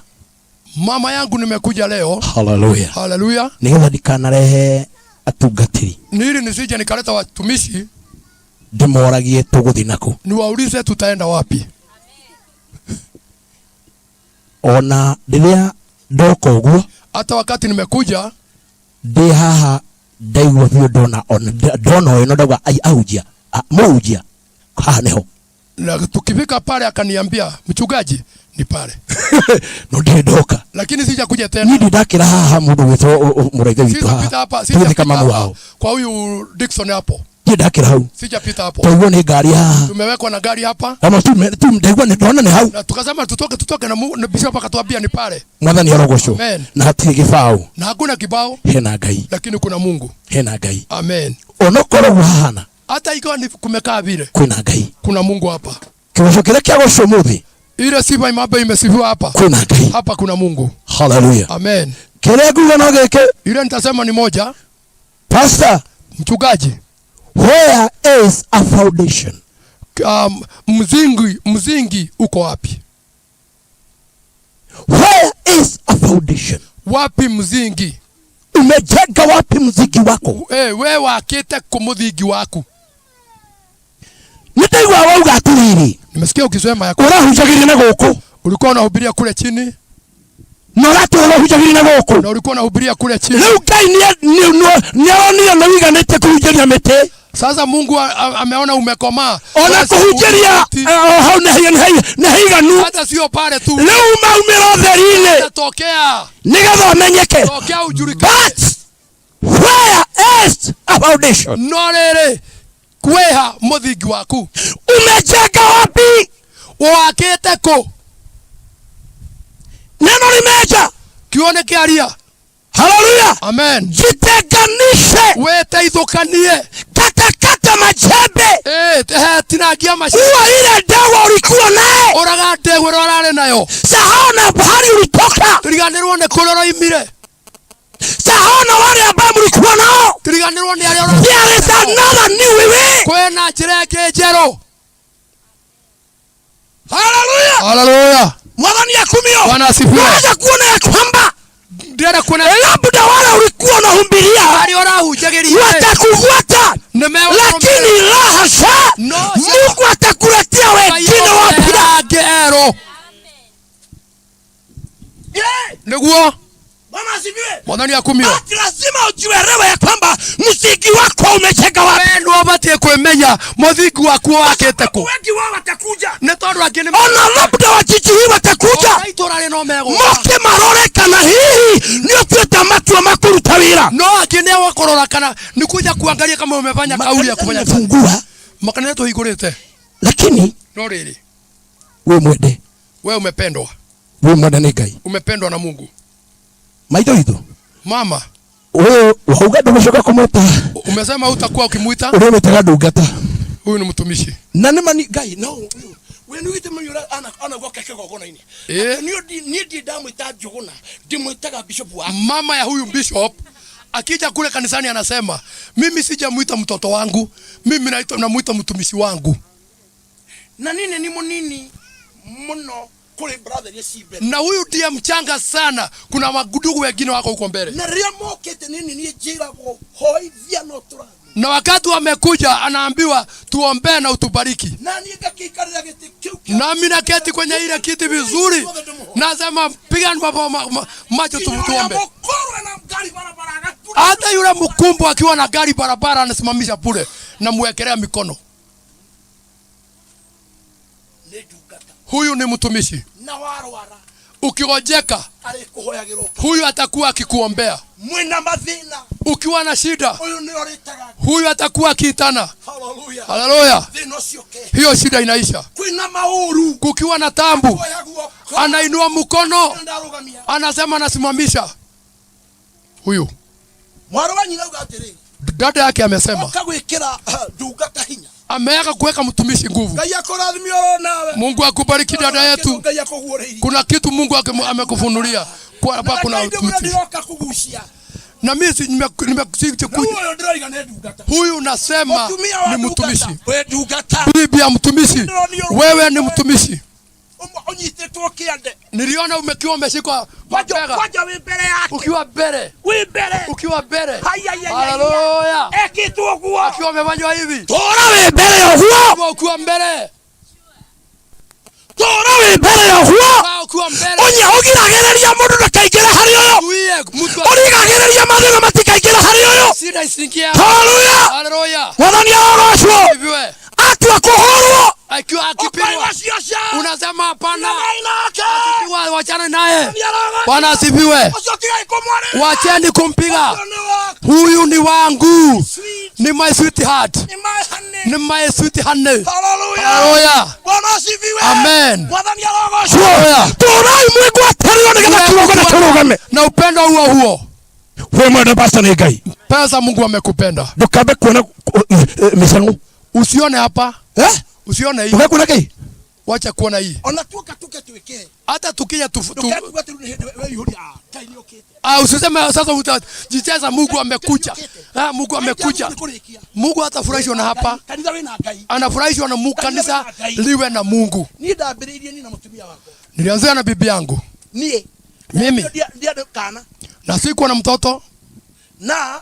Mama yangu nimekuja leo. Hallelujah. Hallelujah. Nigetha dikanarehe atungatiri. Nili nisije nikaleta watumishi. Ndimoragie tuguthi nako. Niwaulize tutaenda wapi? ona ndiria ndoko guo hata wakati nimekuja ndi haha ndaigua biũ ndona oyo ndauga ahunjia mũhunjia haha niho. Na tukifika pale akaniambia mchungaji ni pale. No ndoka. Lakini sija kuja tena. Nidi ndakira haha mundu gwitwo muraithe witu haha. Sija kama wao. Kwa huyu Dickson hapo. Ndakira hau. Sijapita hapo. Tuiwo ni gari haha. Tumewekwa na gari hapa. Kama tu ndaigua ni ndona ni hau. Na tukasema tutoke na bishop akatuambia ni pale. Mwathani arogocwo. Na hatirĩ gĩbaũ. Na hakuna kibao. Hena Ngai. Lakini kuna Mungu. Hena Ngai. Amen. Onokorwo hahana. Hata ikiwa ni kumekaa vile. Kuna Ngai. Kuna Mungu hapa. Kiroco kile kia gocwo muthi. Ile sifa imaba imesifiwa hapa. Kuna Ngai. Hapa kuna Mungu. Hallelujah. Amen. Kile nguga no geke. Ile nitasema ni moja. Pastor, mchungaji. Where is a foundation? Mzingi uko wapi? Where is a foundation? Wapi mzingi? Umejenga wapi mzingi wako? Wewe wakite kumudhingi wako. Nitaigua wauga atiriri. Nimesikia ukisema yako. Urahunjagiria na guku. Ulikuwa unahubiria kule chini. Urahunjagiria na guku. Na ulikuwa unahubiria kule chini. Leo Ngai ni na wiganite kuhunjagia mete. Sasa Mungu ameona umekomaa. Ona kuhunjagia hau na higanu. Hata sio pale tu. Leo umeumira theri-ini. Natokea. Nigetha menyeke. Tokea ujulikane. But where is a foundation? Norere kweha muthingi waku. Umejenga wapi? Wakite ko. Neno limeja. Kione kiaria. Hallelujah. Amen. Jitenganishe. Weteithukanie. Kata majembe. Tinagia mashamba. Uwa ile dawa ulikuwa naye. Oraga ndewe orare nayo. Sahona bahari ulitoka. Turiganirwo ne koloro imire. Sahona wale ambao mlikuwa nao. Turiganirwo ne ale orare. There is another new way. Kwena njira jero. Hallelujah. Hallelujah. Mwathani akumio. Bwana asifiwe. Unaweza kuona ya kwamba ndiye kuna labda wale ulikuwa unahubiria watakufuata, lakini la hasha, Mungu atakuletea wengine wapya. Niguo Bwana asifiwe. Mwathani akumio. Lazima ujielewe ya kwamba msingi wako umejenga wapi. Ndio batie kwemenya muthingi wako wakite ku. Wengi wao watakuja. Ne tondu angine ona labda wajiji hii watakuja. Itorare no mego. Moke marore kana hii ndio tueta matua makuruta wira. No angine wakorora kana ni kuja kuangalia kama umefanya kauli ya kufanya fungua. Makana yetu igurite. Lakini no riri. Wewe mwende. Wewe umependwa. Wewe mwende ni Ngai. Umependwa na Mungu. Maito hito. Mama. Wewe wauga ndumeshoka kumuita. Umesema utakuwa ukimuita? Wewe umetaga ndungata. Huyu ni mtumishi. Na nima ni Ngai no. Wewe nigite manyura ana goka keko gona ini. Ni ndi ndamuita Jogona. Ndimuitaga bishop wa. Mama ya huyu bishop akija kule kanisani anasema, mimi sijamuita mtoto wangu. Mimi namuita mtumishi wangu. Na nini ni munini muno. Na huyu ndiye mchanga sana. Kuna magudugu wengine wako huko mbele. Na wakati wamekuja anaambiwa tuombe na utubariki. Nami naketi kwenye ile kiti vizuri. Nasema piga macho tuombe. Hata yule mkumbu akiwa na gari barabara anasimamisha pule na muwekelea mikono. Huyu ni mtumishi. Ukigojeka huyu atakuwa akikuombea. Ukiwa na shida huyu atakuwa akiitana. Haleluya. Hiyo shida inaisha. Kukiwa na tambu anainua mkono anasema nasimamisha. Huyu dada yake amesema ameweka kuweka mtumishi nguvu. Mungu akubariki dada yetu. Kuna kitu Mungu amekufunulia. Kwa hapa kuna mtumishi. Na mimi nimekuja huyu nasema ni mtumishi. Bibi ya mtumishi. Wewe ni mtumishi. Niliona umekiwa umeshikwa mabega. Ukiwa bere. Ukiwa bere. Haleluya. Akiwa amefanywa hivi. Tora we bere ya huo. Ukiwa mbele. Tora we bere ya huo. Ukiwa mbele. Onya Urigagiriria mundu ndakaingire hari uyu. Urigagiriria mathina matikaingire hari uyu. Hallelujah. Mwathani arogocwo. Atua kuhurwo. Akiwa akipigwa. Unasema hapana. Akipigwa wachana naye. Bwana asifiwe. Wacheni kumpiga. Huyu ni wangu. Ni my sweetheart. Ni my sweet honey. Hallelujah. Bwana asifiwe. Amen. Mwathani arogocwo. Turai Mungu atariro nigetha kirogo na kirugame. Na upendo huo. Wewe mwende pastor ni Ngai. Pesa Mungu amekupenda. Ndukabe kuona misango. Usione hapa. Usione hii. Unakuona kai? Wacha kuona hii. Ona tuka tuweke. Hata tukija usiseme sasa utajicheza Mungu amekuja. Mungu amekuja. Mungu hatafurahishwa na hapa. Anafurahishwa na Mungu, kanisa liwe na Mungu. Nilianza na bibi yangu. Mimi. Na sikuwa na mtoto. Na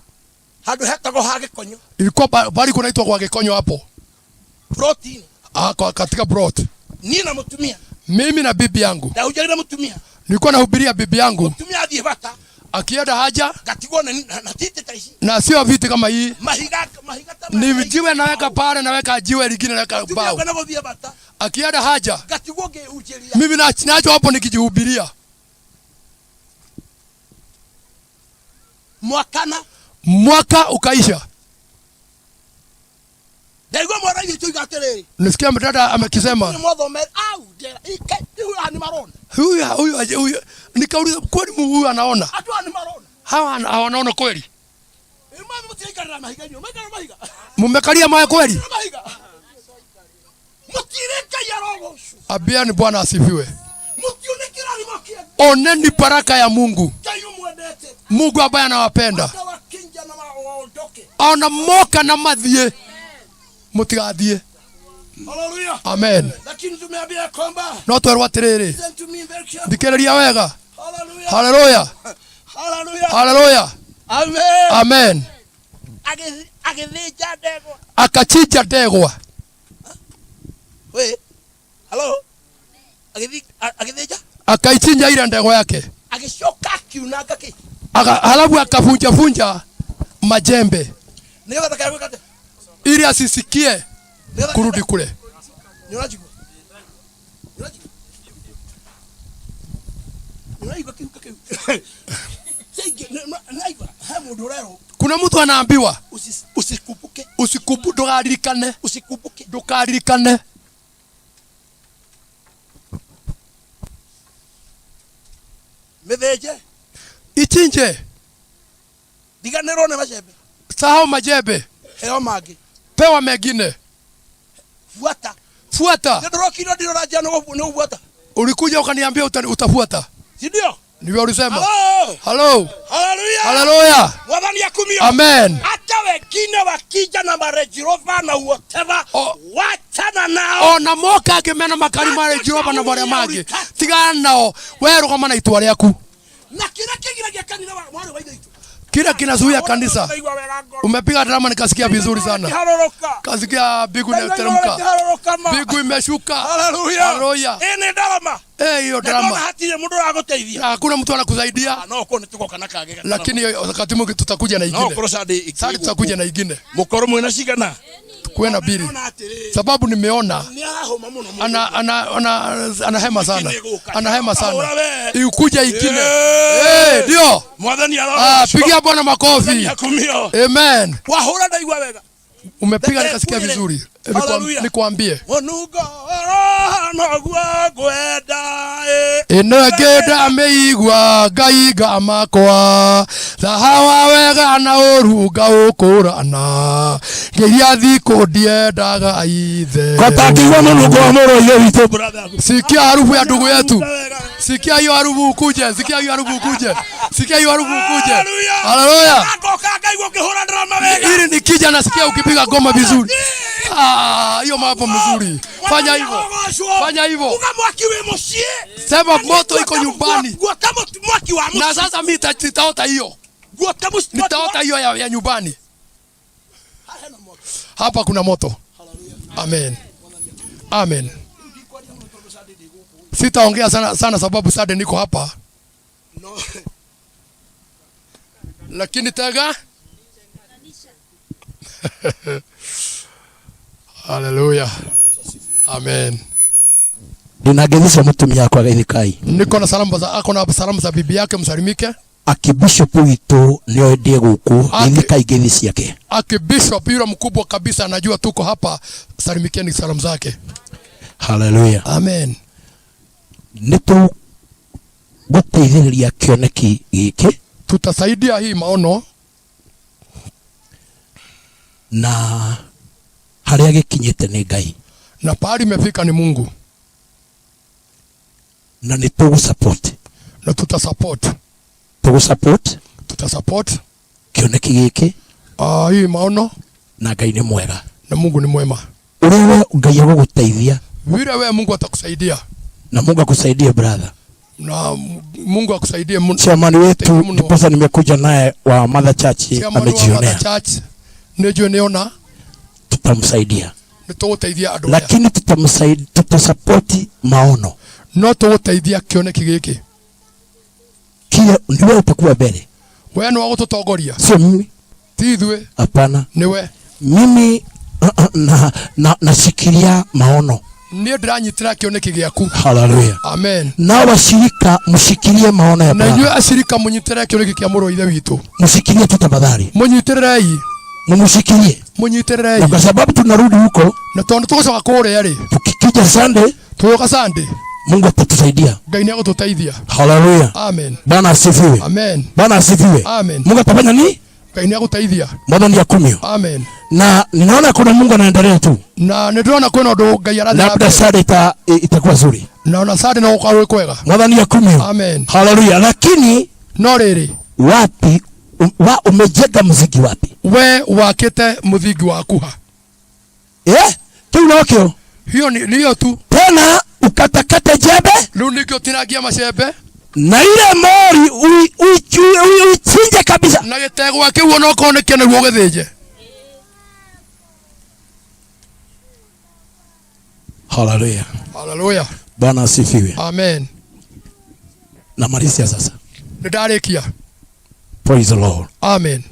hadu hatago hage konyo. Ilikuwa bali kunaitwa kwa Gekonyo hapo. Protein. Kwa katika broth. Nini namtumia? Mimi na bibi yangu. Na hujaenda mtumia. Nilikuwa nahubiria bibi yangu. Mtumia hadi bata. Akienda haja. Katigwa na titi taishi. Na sio viti kama hii. Mahiga ni jiwe naweka pale, naweka jiwe lingine naweka bao. Akienda haja. Katigwoge ujelia. Mimi nacho hapo nikijihubiria. Mwaka ukaisha. Nisikia mtata amekisema. Huyu nikauliza kweli Mungu huyu anaona? Hawa wanaona kweli? Mmekalia mawe kweli? Abiani Bwana asifiwe. Oneni baraka ya Mungu. Mungu ambaye anawapenda. Ona moka na mathie. Mutigathie. Hallelujah. Amen. Lakini tumeambia kwamba no twerwa tiriri. Thikiriria wega. Hallelujah. Hallelujah. Hallelujah. Amen. Amen. Agithija ndegwa. Akachinja ndegwa. We. Hello. Agithija? Akaichinja ile ndegwa yake. Agishoka kiunaga ki. Halafu akavunja majembe. Ndio atakayeweka ili asisikie kurudi kule. Kuna mtu anaambiwa usikupuke, ndokaririkane. Meveje ichinje diganero na majembe, sahau majembe, heo magi pewa mengine. Fuata. Ulikuja ukaniambia utafuata. Si ndio? Ndivyo ulisema. Hello. Hallelujah. Hallelujah. Wadhani ya kumio. Amen. Hata wengine wakija na Range Rover na whatever, wachana nao. Ona moka akimena makari ma Range Rover na bore magi. Tigana nao. Wewe kama na itwa ryaku. Na kila kingine kanisa mwana wa itu. Kila kinazuia kanisa. Umepiga drama nikasikia vizuri sana. Kasikia bigu inateremka. Bigu imeshuka. Hallelujah. Hallelujah. Ene drama. Hiyo drama. Hakuna mtu anakusaidia. Lakini wakati mwingine tutakuja na ingine. Sasa tutakuja na ingine. Mukoro mwena shikana. Kuwe na bili. Sababu nimeona ana hema sana. Ana hema sana. Ikuja ingine. Ndio. Pigia Bwana makofi. Amen. Umepiga nikasikia vizuri. Nikwambie. Inageda ameigwa gaiga amakwa Zahawa wega na oruga ukurana Ngiria thiko diendaga aithe Kotakiwa munugo moro iyo wito brother. Sikia harufu ya ndugu yetu. Sikia hiyo harufu ukuje. Sikia hiyo harufu ukuje. Sikia hiyo harufu ukuje. Haleluya. Ili nikija nasikia ukipiga ngoma vizuri. Hiyo mambo mzuri. Fanya hivyo. Fanya hivyo. Sema moto iko nyumbani. Na sasa mimi nitaota hiyo. Nitaota hiyo ya nyumbani. Hapa kuna moto. Amen. Amen. Sitaongea sana sababu sasa niko hapa. No. Lakini tega haleluya, amen. Ndinagelisha mutumia kwa Githikai. Niko na salamu za bibi yake, msalimike. Akibishop wito nio ndiye guku Githikai ngethi ciake. Akibishop yule mkubwa kabisa anajua tuko hapa, salimikeni salamu zake. Haleluya, amen. Nitu guteithĩrĩria kĩoneki gĩkĩ, tutasaidia hii maono na harĩa gĩkinyĩte nĩ Ngai, na pahali imefika ni Mungu, na nĩ tũgũsupport, na tutasupport kĩoneki gĩkĩ. Hii maono, na Ngai nĩ mwega, na Mungu ni mwema. Ũrĩa Ngai agũgũteithia, vile wewe Mungu atakusaidia, na Mungu akusaidie brother, na Mungu akusaidie. Chairman wetu ndiposa nimekuja naye wa Mother Church amejionea. Niona tutamsaidia. Nitogutethia andu. Lakini tutamsaidia, tutasupport maono. No tugutethia kioneki giki. Kile ndiwe utakuwa mbele. Wewe ni wagututongoria. Sio mimi. Ti ithwe. Hapana. Niwe. Mimi nasikilia maono. Niye ndĩranyitĩra kĩoneki gĩaku. Hallelujah. Amen. Na washirika mshikilie maono ya Bwana. Na inyuĩ ashirika mũnyitĩre kĩoneki kĩa mũrũ wa ithe witũ. Mshikilie tu tafadhali. Mũnyitĩrei. Mumshikilie. Mũnyitĩrei. Kwa sababu tunarudi huko. Na tondũ tũgũcoka kũrĩa rĩ. Tukikija Sunday. Tuoka Sunday. Mungu atatusaidia. Ngai nĩ agũtũteithia. Hallelujah. Amen. Bwana asifiwe. Amen. Bwana asifiwe. Amen. Mungu atafanya nini? Ngai nĩ agũteithia. Mwathani akumio. Amen. Na ninaona kuna Mungu anaendelea tu. Na ninaona kuna ndo Ngai arathia. Labda Sunday itakuwa nzuri. Naona Sunday na ukawe kwega. Mwathani akumio. Amen. Hallelujah. Lakini no rĩrĩ, wapi umejenga muziki wapi? We wakite muziki waku ha? Tu nokio. Hiyo ni hiyo tu. Tena ukatakata jembe? Leo nikio tinagia mashembe. Na ile mori uichinje kabisa. Na gĩtegwa kĩu ona ũkoneke nĩguo gĩthĩnje. Hallelujah. Hallelujah. Bwana asifiwe. Amen. Na marisia sasa. Ndarĩkia. Praise the Lord. Amen.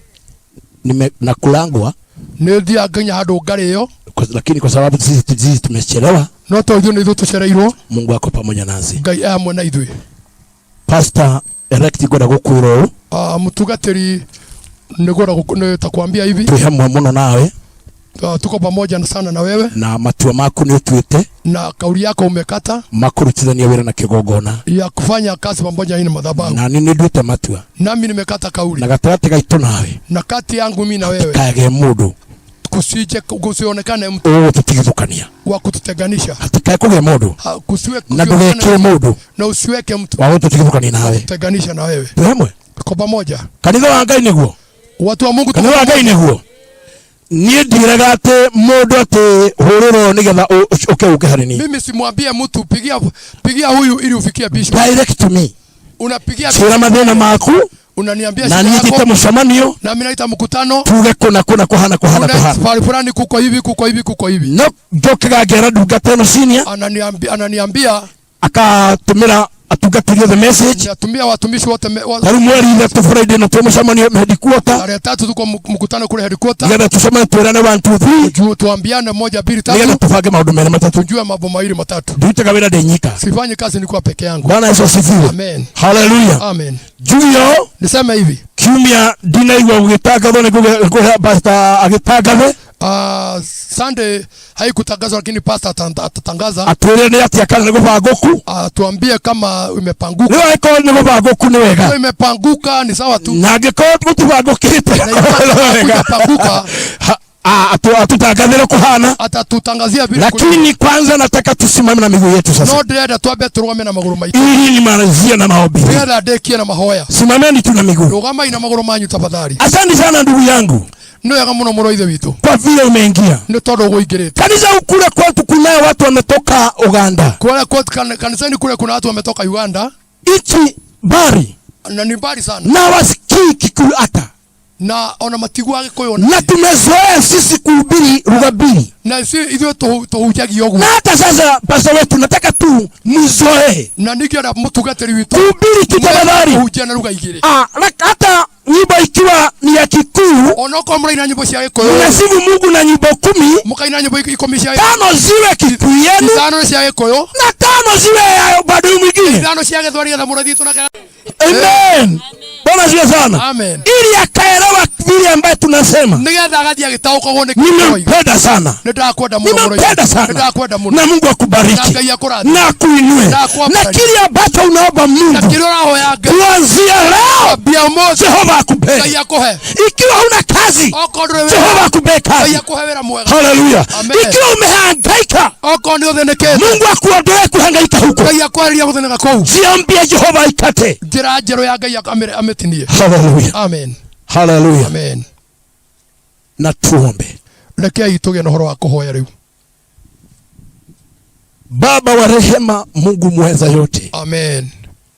Na kulangwa nĩthia nginya handũ ngarĩyo, lakini kwa sababu sisi tumechelewa, no tondũ nĩ ithuĩ tũcereirwo, Mungu ako pamoja nasi. Ngai amwe na ithuĩ. Pastor elect goda gukwiro mutugatĩri nĩ takwambia hivi, twi hamwe muno nawe, tuko pamoja sana na wewe, na matua maku nĩ ũtuĩte, na kauli yako umekata makurutithania wĩra na kĩgongona ya kufanya kazi pamoja na madhabahu, na nĩ nduĩte matua, nami nimekata kauli, na gatagatĩ gaitũ nawe, na kati yangu mimi na wewe, kage mũndũ kusionekane mtu tutigithukania wa kututeganisha, hatikae kugea mũndũ kusiwe na ndũgekĩre mũndũ na usiweke mtu wa gututigithukania nawe, kuteganisha na wewe, twemwe kwa pamoja. Kanitha wa Ngai nĩguo, watu wa Mungu, kanitha wa Ngai nĩguo. Niĩ ndiraga atĩ mũndũ atĩ hũrĩrwo nĩgetha ũke harĩ niĩ. Mimi simwambie mtu pigia huyu ili ufikie bishop. Direct to me. Unapigia sura mathĩna maku, unaniambia na niĩ njĩte mũcemanio, na mimi naita mkutano, tuge kuna kuhana fulani kuko hivi. No njokaga ngera ndungata ĩno senior, ananiambia akatumĩra atungatĩrio the message, natumia watumishi wote taru mweri ithatũ Friday na tumucemanio headquarter, tarehe 3 tuko mkutano kule headquarter, nĩgetha tucemane twĩrane 1 2 3, tuambiane 1 2 3, nĩgetha tubange maũndũ merĩ matatũ, tujue mambo mawili matatu. ndutaga wĩra ndĩ nyika, sifanyi kazi nilikuwa peke yangu. Bwana Yesu asifiwe. Amen. Hallelujah. Amen. Jumio niseme hivi, kiumia ndinaigua gũgĩtangathwo nĩguo pastor agĩtangathe. Sunday haikutangazwa, lakini pastor atatangaza, atwĩre nĩ atĩa kana nĩ gũbangũku, tuambie kama imepanguka. nĩ wako nĩ gũbangũku nĩ wega, imepanguka ni sawa tu, na angĩkorwo gũtibangũkĩte imepanguka atutangathĩre kuhana, atatutangazia vile. Lakini kwanza nataka tusimame na miguu yetu sasa. No ndĩrenda twambe turũgame na magũrũ maitũ. Ili nimalizie na maombi. Ndĩrenda ndĩkie na mahoya. Simameni tu na miguu. Rũgamai na magũrũ manyu tafadhali. Asante sana ndugu yangu. Nĩ wega mũno mũrũ ithe witũ, kwa vile umeingia. Nĩ tondũ ũgũingĩrĩte. Kanisa kule kwetu kuna watu wametoka Uganda. Kule kanisani kule kuna watu wametoka Uganda. Ichi bari. Na ni mbali sana. Na wasikii Kikuyu hata. na ona matigwa gikuyu na tumezoea sisi kuhubiri lugha mbili na sisi hivyo tuhujagi yogo na hata sasa pastor wetu nataka tu mzoe na nikiona mtugateri witu kuhubiri kitafadhali tuhujia na lugha igiri hata nyimbo ikiwa ni ya Kikuyu onoko mraina nyimbo cia Gikuyu mnasifu Mungu na nyimbo 10 mukaina nyimbo 10 cia 5 ziwe Kikuyu yenu 5 cia Gikuyu na 5 ziwe ya bado mwingine 5 cia Githweri ya muradhi tunaka amen Bwana siwe sana amen ili akaelewa vile ambaye tunasema nigetha agathi agitauko wone nimempenda sana nitakwenda muno nimempenda sana nitakwenda muno na Mungu akubariki na kuinue na kile ambacho unaomba Mungu na kile roho ya kuanzia leo Jehova akupe ikiwa huna kazi Jehova akupe kazi haleluya ikiwa umehangaika Mungu akuondoe kuhangaika huko jiambie Jehova ikate jirajero ya Ngai ametinie haleluya amen haleluya amen na tuombe rekei tuge na horo wa kuhoya riu Baba wa rehema Mungu mweza yote amen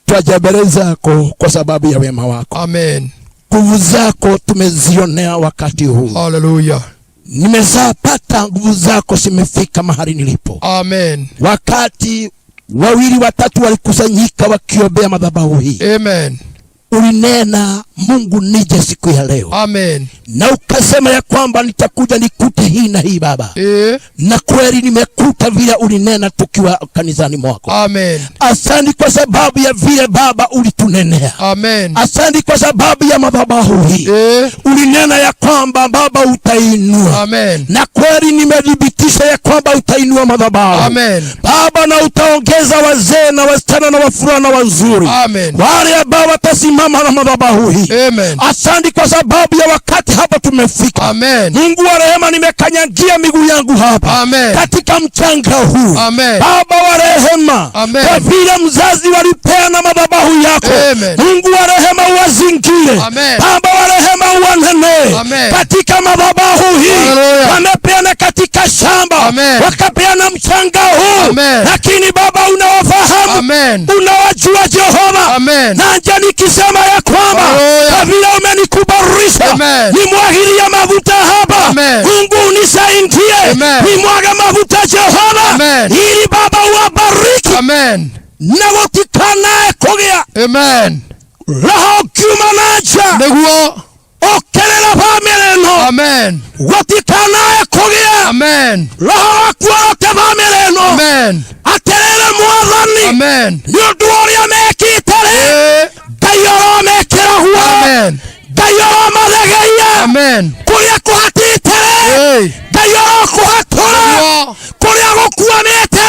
twaja mbele zako kwa sababu ya wema wako amen nguvu zako tumezionea wakati huu haleluya nimezapata nguvu zako zimefika mahali nilipo amen wakati wawili watatu walikusanyika wakiombea madhabahu hii amen ulinena Mungu nije siku ya leo amen na ukasema ya kwamba nitakuja nikute hii na hii Baba na kweli nimekuta vile ulinena tukiwa kanisani mwako amen asante kwa sababu ya vile Baba ulitunenea amen asante kwa sababu ya madhabahu hii ulinena ya kwamba Baba utainua amen na kweli nimedhibitisha ya kwamba utainua madhabahu amen Baba na utaongeza wazee na wasichana na wafulana wazuri amen wale ambao watasimama na madhabahu hii amen asante kwa sababu ya wakati hapa tumefika amen Mungu wa rehema nimekanyagia miguu yangu hapa amen katika mchanga huu amen Baba wa rehema kwa vile mzazi walipeana madhabahu yako amen Mungu wa rehema uwazingire Baba wa rehema uwanene katika madhabahu hii wamepeana katika shamba wakapeana mchanga huu lakini Baba unawafahamu unawajua Jehova na nje nikisema ya kwamba kwa vile umenikubarisha nimwagilia mafuta hapa Mungu unisaidie nimwaga mafuta Jehova ili Baba uwabariki na watikanae kugea roho kiumanaja neguo okelela family no watikanae kugea roho wakuote family no aterere mwathani nĩũndũ ũrĩa mekĩte Ngai mekĩra huo Ngai mathegeia kũrĩa kũhatĩte Ngai kũhatũra kũrĩa gũkuanĩte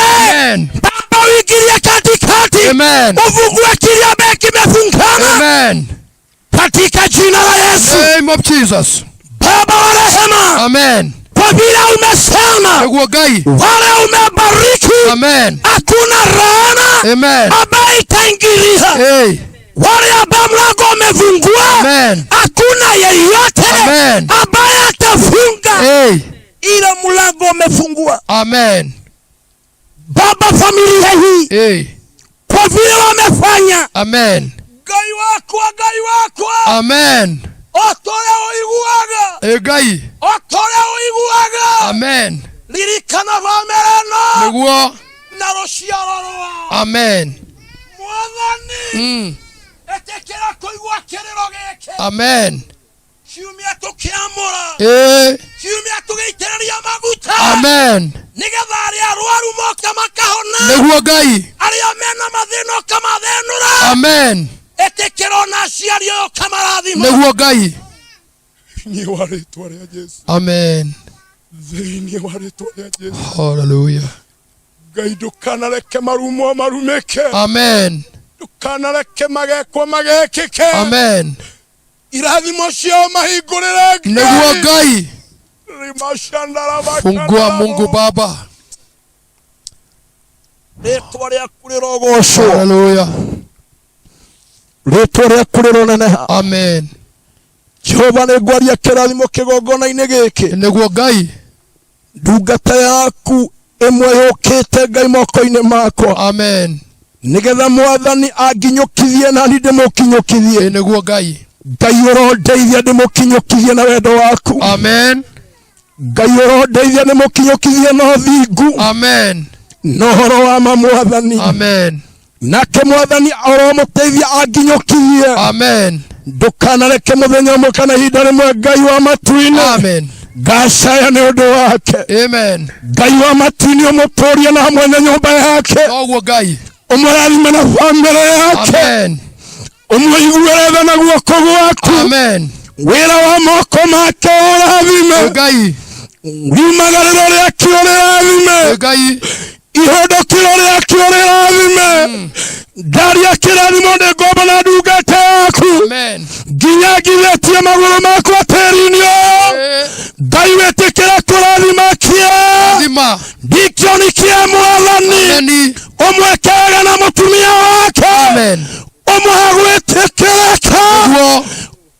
Baba uingirie katikati ufungue kile kimefungana katika jina la Yesu name of Jesus Baba wa rehema kwa vile umesema wale umebariki hakuna laana ambayo itaingilia wale ambao mlango umefungua hakuna yeyote ambaye atafunga ile mlango umefungua Baba familia hii kwa vile wamefanya Ngai wako otole uiguaga Ngai otole uiguaga lirikana vamerano neguo na rociaro rwa mwathani etekera kuigua kiriro giki ciumia tukiamura ciumia tugeitereria maguta nigetha aria arwaru moka makahona neguo Ngai aria mena mathina kamathenura etekera ona aciari oyo kamarathima neguo Ngai ni waritwa ria Jesu thĩinĩ wa rĩtwa rĩa Jesu haleluya Ngai ndukanareke marumo marumĩke ndukanareke magekwo magekĩke irathimo cio mahingũrĩre neguo Ngai fungua Mungu Baba rĩtwa rĩaku rĩrogocwo haleluya rĩtwa rĩaku rĩroneneha Jehova nĩngwaria kĩrathimo kĩgongona-inĩ gĩkĩ neguo Ngai ndungata yaku ĩmwe yũkĩte Ngai moko-inĩ makwa nĩgetha mwathani anginyũkithie na ndĩ mũkinyũkithie neguo Ngai Ngai urondeithia ndimukinyukithie na wendo waku. Amen. Ngai urondeithia ndimukinyukithie na thingu. Amen. No horo wa Mwathani. Amen. Nake Mwathani oromuteithia anginyukithie. Amen. Ndukanareke muthenya umwe kana ihinda rimwe Ngai wa matu-ini. Amen. Ngacaya ni undu wake. Amen. Ngai wa matu-ini umuturie na hamwe na nyumba yake. Oguo Ngai umurathime na family yake. Amen. Umwiguĩre na guoko gwaku. Amen. Wĩra wa moko make ũrathime. Ngai riumagarĩro rĩake ũrĩrathime. Ngai ihondokero rĩake ũrĩrathime. Ndari ya kĩrathimo nĩ ngombo na ndungata yaku. Amen. Nginya ngithĩtie magũrũ makwa tĩĩri-inĩ ũyũ. Ngai wĩtĩkĩra kũrathimakia ndikioni kĩa Mwathani. Ũmwĩkage na mũtumia wake. Amen. Omuha gwĩtĩkĩrĩka.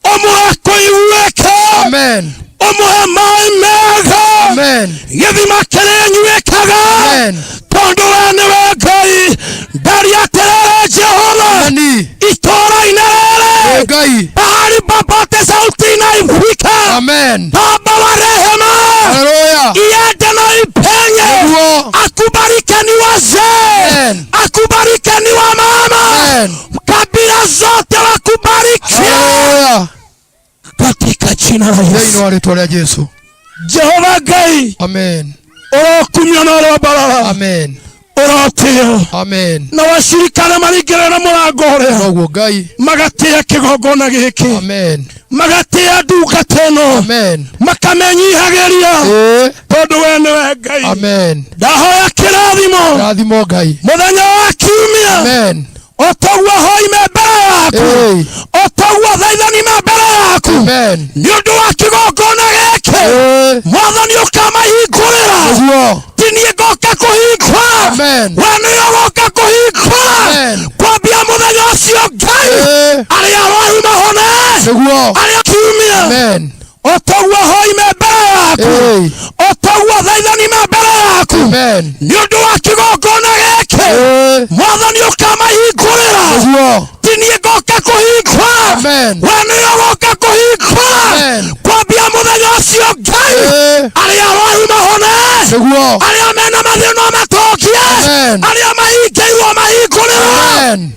Omuha kũiguĩka. Amen. Omuha maĩ mega. Amen. Gĩthima kĩrĩa nyuĩkaga. Amen. Tondũ we nĩwe Ngai. Ndari atĩrĩrĩ Jehova. Itũũra-inĩ rĩrĩ. Ngai. Pahali popote sauti inaifika. Amen. Baba wa rehema. Haleluya. Iende na ipenye. Akubariki ni wazee. Amen. Akubariki ni wamama. Amen. Kabila zote wakubariki. Haleluya. Katika jina la Yesu. Jehova Ngai. Amen. Orokumia na robarara. Amen. Orotio. Amen. Na washirikana marigere na murango ũrĩa. Oguo Ngai. Magatia kĩgongona gĩkĩ. Amen. Magatia ndungata ĩno. Amen. Makamenyihageria. Tondũ we nĩwe Ngai. Amen. Ndahoya kĩrathimo. Kĩrathimo Ngai. Mũthenya wa kiumia. Amen. Otaguo hoime mbere yaku. Otaguo thaithani mbere yaku. Amen. Nĩ ũndũ wa kĩgongona gĩkĩ. Mwathani ũkamahingũrĩra. Tinie ngoka kũhingũra. Amen. We nĩwe woka kũhingũra. Amen. Kwambia mũthenya ũcio Ngai. Arĩa arwaru mahone. Nĩguo. Arĩa kiumia. Amen. Otaguo hoime mbere yaku. Otaguo thaithani mbere yaku. Amen. Nĩ ũndũ wa kĩgongona gĩkĩ. Mwathani ũkamahingũrĩra. Nĩguo. Tinie ngoka kũhingũra. Amen. We nĩwe woka kũhingũra. Amen. Kwambia mũthenya ũcio Ngai. Arĩa arwaru mahone. Nĩguo. Arĩa mena mathĩna matokie. Amen. Arĩa mahingĩirwo mahingũrĩrwo. Amen.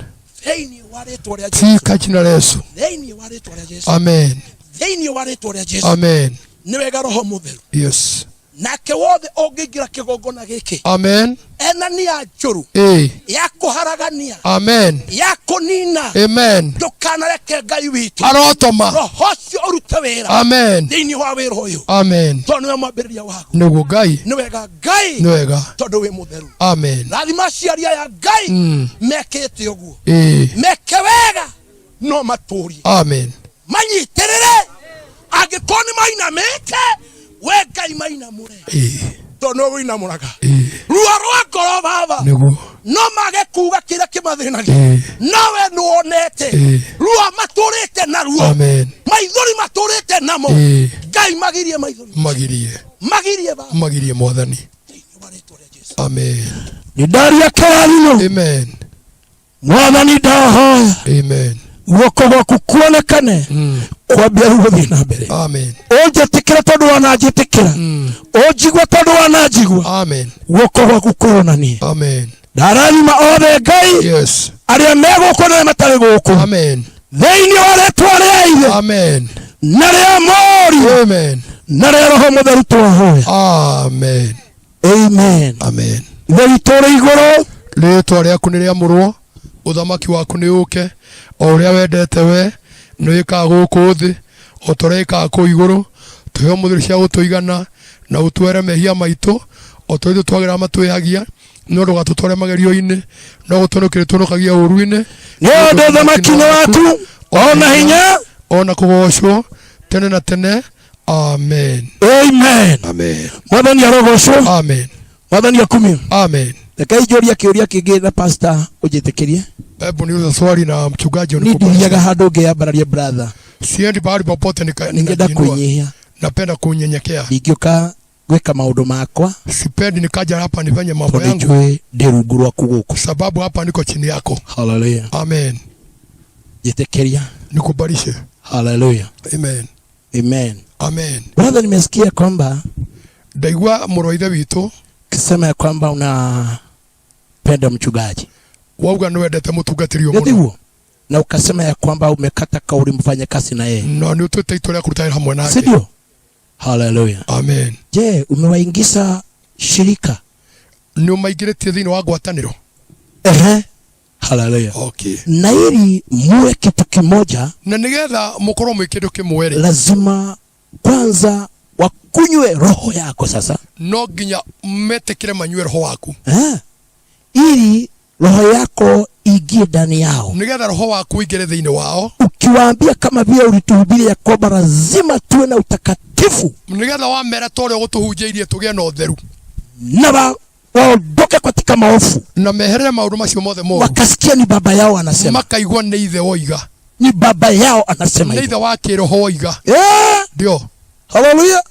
Thĩinĩ wa rĩĩtwa rĩa Jesũ. Tika jina la Yesu. Thĩinĩ wa rĩĩtwa rĩa Jesũ. Amen. Thĩinĩ wa rĩĩtwa rĩa Jesũ. Amen. Nĩ wega Roho Mũtheru. Yes. Nake wothe ũngĩingĩra kĩgongona gĩkĩ. Amen. Ena nia njũru. Ya kũharagania. Amen. Ya kũnina. Amen. Ndũkanareke Ngai witũ. Arotoma. Roho ũcio ũrute wĩra. Amen. Thĩinĩ wa wĩra ũyũ. Amen. Tondũ nĩwe mwambĩrĩria waku. Nĩguo Ngai. Nĩ wega Ngai. Nĩ wega. Tondũ wĩ mũtheru. Amen. Rathima aciari aya Ngai. Mekĩte ũguo. Meke wega no matũũrie. Amen. Manyitĩrĩre. Angĩkorwo nĩ mainamĩte we Ngai mainamũre. Tondũ wĩinamũraga. Ruo rwa ngoro baba. Nĩguo. No mage kuuga kĩrĩa kĩmathĩnagia. Nawe nĩwonete. Ruo matũrĩte naruo. Amen. Maithori matũrĩte namo. Ngai magirie maithori. Magirie. Magirie baba. Magirie Mwathani. Amen. Nidaria kĩrathimo. Amen. Mwathani ndahoya. Amen. Guoko gwaku kuonekane. Kwambia gũthiĩ na mbere. Amen. Ũnjĩtĩkĩre tondũ wananjĩtĩkĩra. Ũnjigua tondũ wananjigua. Amen. Guoko gwaku kuonanie. Amen. Ndarathima othe Ngai. Yes. Arĩa megũkũ na matarĩ gũkũ. Amen. Thĩinĩ wa rĩĩtwa rĩa Ithe. Amen. Na rĩa Mũriũ. Amen. Na rĩa Roho Mũtheru twahoya. Amen. Amen. Amen. Ithe witũ ũrĩ igũrũ. Rĩĩtwa rĩaku nĩ rĩamũrwo. Ũthamaki waku nĩ ũke. O ũrĩa wendete we nĩwĩkaga gũkũ thĩ o torĩa ĩkaga kũu igũrũ. Tũhe mũtheri cia gũtũigana na ũtwere mehia maitũ o torĩa twagĩra matwĩhagia no ndũgatũtware magerio-inĩ no gũtũnũkĩrĩ tũnũkagia ũru-inĩ. Nĩ ũndũ ũthamaki-inĩ waku ona hinya ona kũgocwo tene na tene. Amen. Amen. Amen. Mwathani arogocwo. Amen. Mwathani akumio. Amen. Reke njũrie kĩũria kĩngĩ na pastor ũnjĩtĩkĩrie. Hebu niulize swali na mchungaji unikubali. Niliaga hado ungeambararia brother. Siendi bahali popote ningenda kunyihia. Napenda kunyenyekea. Ningioka gweka maundu makwa. Sipendi nikaja hapa nifanye mambo yangu. Nijue ndirungu rwaku guku. Sababu hapa niko chini yako. Hallelujah. Amen. Jitekeria. Nikubariki. Hallelujah. Amen. Amen. Amen. Brother, nimesikia kwamba ndaigua muroithe witu kisema ya kwamba unapenda mchungaji. Wauga no wendete mutungatiri muno. Ndio. Na ukasema ya kwamba umekata kauli mfanye kazi na yeye. No, ni utute itore kurutira hamwe nake. Ndio. Hallelujah. Amen. Je, umewaingiza shirika? Ni umaigiritie thini wa ngwataniro. Hallelujah. Okay. Na ili muwe kitu kimoja, na nigetha mukorwo mwi kindu kimwe ri, lazima kwanza wakunywe roho yako. Sasa no nginya metekire manywe roho waku, ili roho yako igie ndani yao, nigetha roho waku ingire thini wao, ukiwaambia kama vile ulituhubiria ya kwamba lazima tuwe na utakatifu, nigetha wamera tore gutuhunjeirie tugie na utheru, na waondoke katika maovu, na meherere maundu macio mothe moru, wakasikia ni baba yao anasema, makaigua ni ithe woiga, ni baba yao anasema, ni ithe wa kiroho woiga. Ndio. Hallelujah.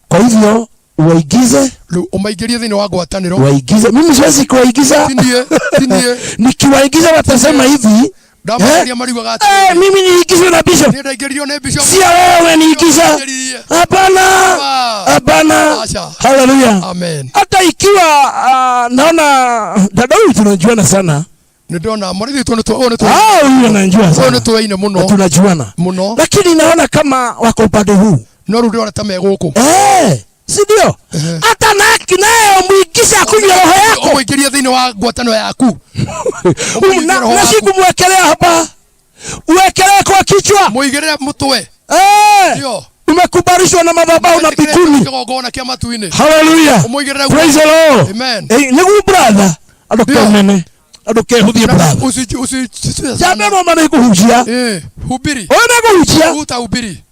Kwa hivyo waigize, umaigirie thini wa ngwataniro, waigize. Mimi siwezi kuwaigiza, ndiye nikiwaigiza watasema hivi, mimi niigize na bishop, si wewe niigiza. Hapana, hapana. Hallelujah. Amen. Hata ikiwa naona dada huyu tunajuana sana, nidona morithi tu huyu anajua sana, tuweine muno, tunajuana muno, lakini naona kama wako upande huu, no rudi wana tame guku, si ndio? Hata naye muigize akunywe roho yako, muigirie thini wa ngwatano yaku, na sikumwekelea hapa, uwekelee kwa kichwa, muigirire mutwe. Ndio umekubarishwa na madhabahu na bikuni. Hallelujah. Praise the Lord. Amen. Niguo brother, adokenene adokehuthie brother, jabe no mane kuhujia hubiri, ona kuhujia utahubiri,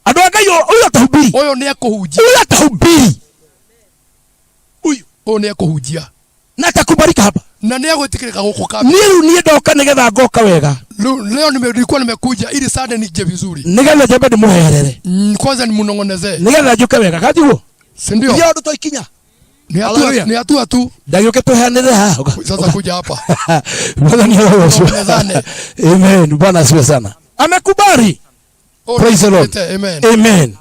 adokayo uyo tahubiri, uyo ni akuhujia, uyo tahubiri, uyo ni akuhujia, na atakubarika hapa, na ni agwetikirika guko kambi. Ni ndoka nigetha ngoka wega. Leo nilikuwa nimekuja ili sada nije vizuri, nigetha jambe ni muherere, kwanza ni munongoneze, nigetha njuke wega kati huo, si ndio? Ndio ndo toikinya ni hatua tu, ndagioke tuhanire ha sasa kuja hapa. Bwana ni roho. Amen. Bwana asiwe sana, amekubali. Praise the Lord. Amen. Amen.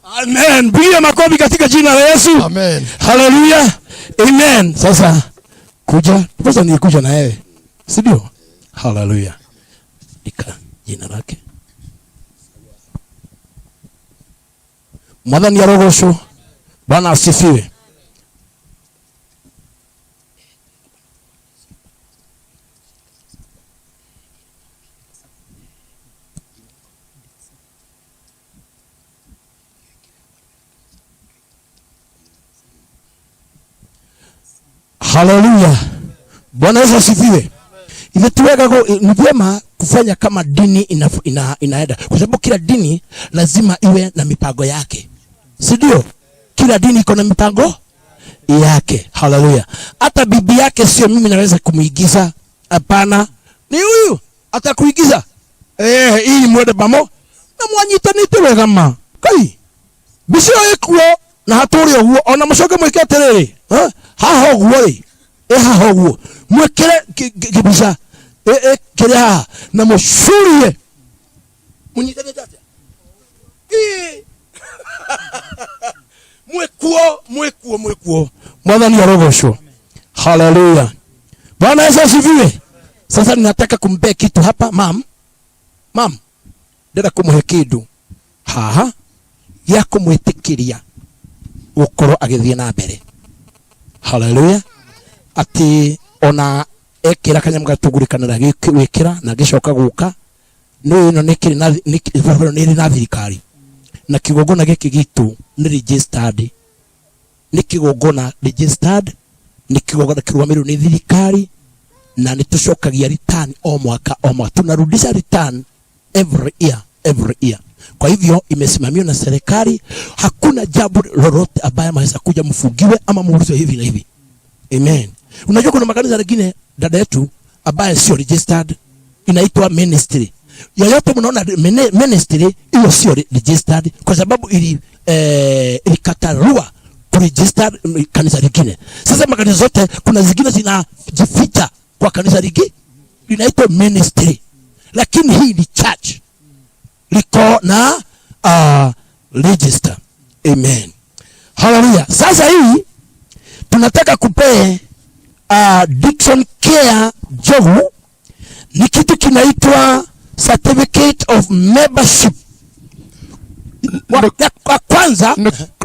Amen. Piga makofi katika jina la Yesu. Amen. Hallelujah. Amen. Sasa kuja, sasa ni kuja na wewe. Si ndio? Hallelujah. Ika jina lake. Mwadhani arogosho. Bwana asifiwe. Hallelujah. Bwana Yesu asifiwe. Imetuweka ni vyema kufanya kama dini inaenda, kwa sababu kila dini lazima iwe na mipango yake, si ndio? Kila dini iko na mipango yake. Hallelujah. Hata bibi yake sio mimi naweza kumuigiza, hapana, ni huyu atakuigiza. Hii mwende pamo na mwanyitanite wega ma kai bisho ekuo na haturi oguo ona mucoke mwikete riri haha oguo ri haha oguo mwekere kibisa kire na mushurie munyitanite atia mwekuo mwathani arogocwo. Hallelujah. Bwana Yesu asifiwe. Sasa ninataka kumpe kitu hapa mam, ndenda kumuhe kindu haha ya kumwitikiria gukorwo agithie na mbere. Hallelujah. Ati ona ekira kanyamu gatugurikanira gwikira na gicoka guka no ino nikiri na thirikari na kigongona giki gitu ni registered, ni kigongona registered, ni kigongona kirũgamĩrĩirwo ni thirikari na nitucokagia return o mwaka tunarudisha return every year. Kwa hivyo imesimamiwa na serikali, hakuna jambo lolote ambaye maweza kuja mfungiwe ama muulizwe hivi na hivi. Amen. Unajua kuna makanisa mengine dada yetu ambaye sio registered, inaitwa ministry. Yoyote mnaona ministry hiyo sio registered kwa sababu ilikataliwa kuregister kanisa lingine. Sasa makanisa zote kuna zingine zinajificha kwa kanisa lingine inaitwa ministry. Lakini hii ni church. Liko na register. Amen. Hallelujah. Sasa hii tunataka kupee Dickson Care Jogu ni kitu kinaitwa certificate of membership. Kwa kwanza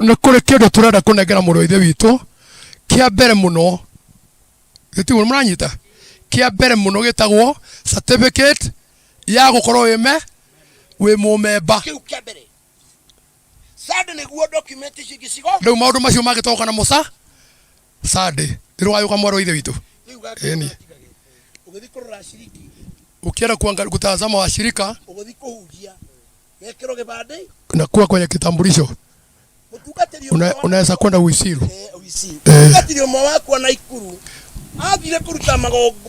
ni kule kile turenda kunegera muroithe witu kia mbere muno gitiwe muranyita kia mbere muno gitagwo certificate ya gukorwo wi mumemba kiu kia mbere. Sade niguo document cigicigo riu maundu macio magitoka na musa sade ndirwayuka muroithe witu eni ugithi kurura shiriki ukienda kuangalia kutazama washirika ugithi kuhujia wekero gibande na kuwa kwenye kitambulisho unaweza kwenda Uisiru. Uisiru mwa wako na Ikuru athire kuruta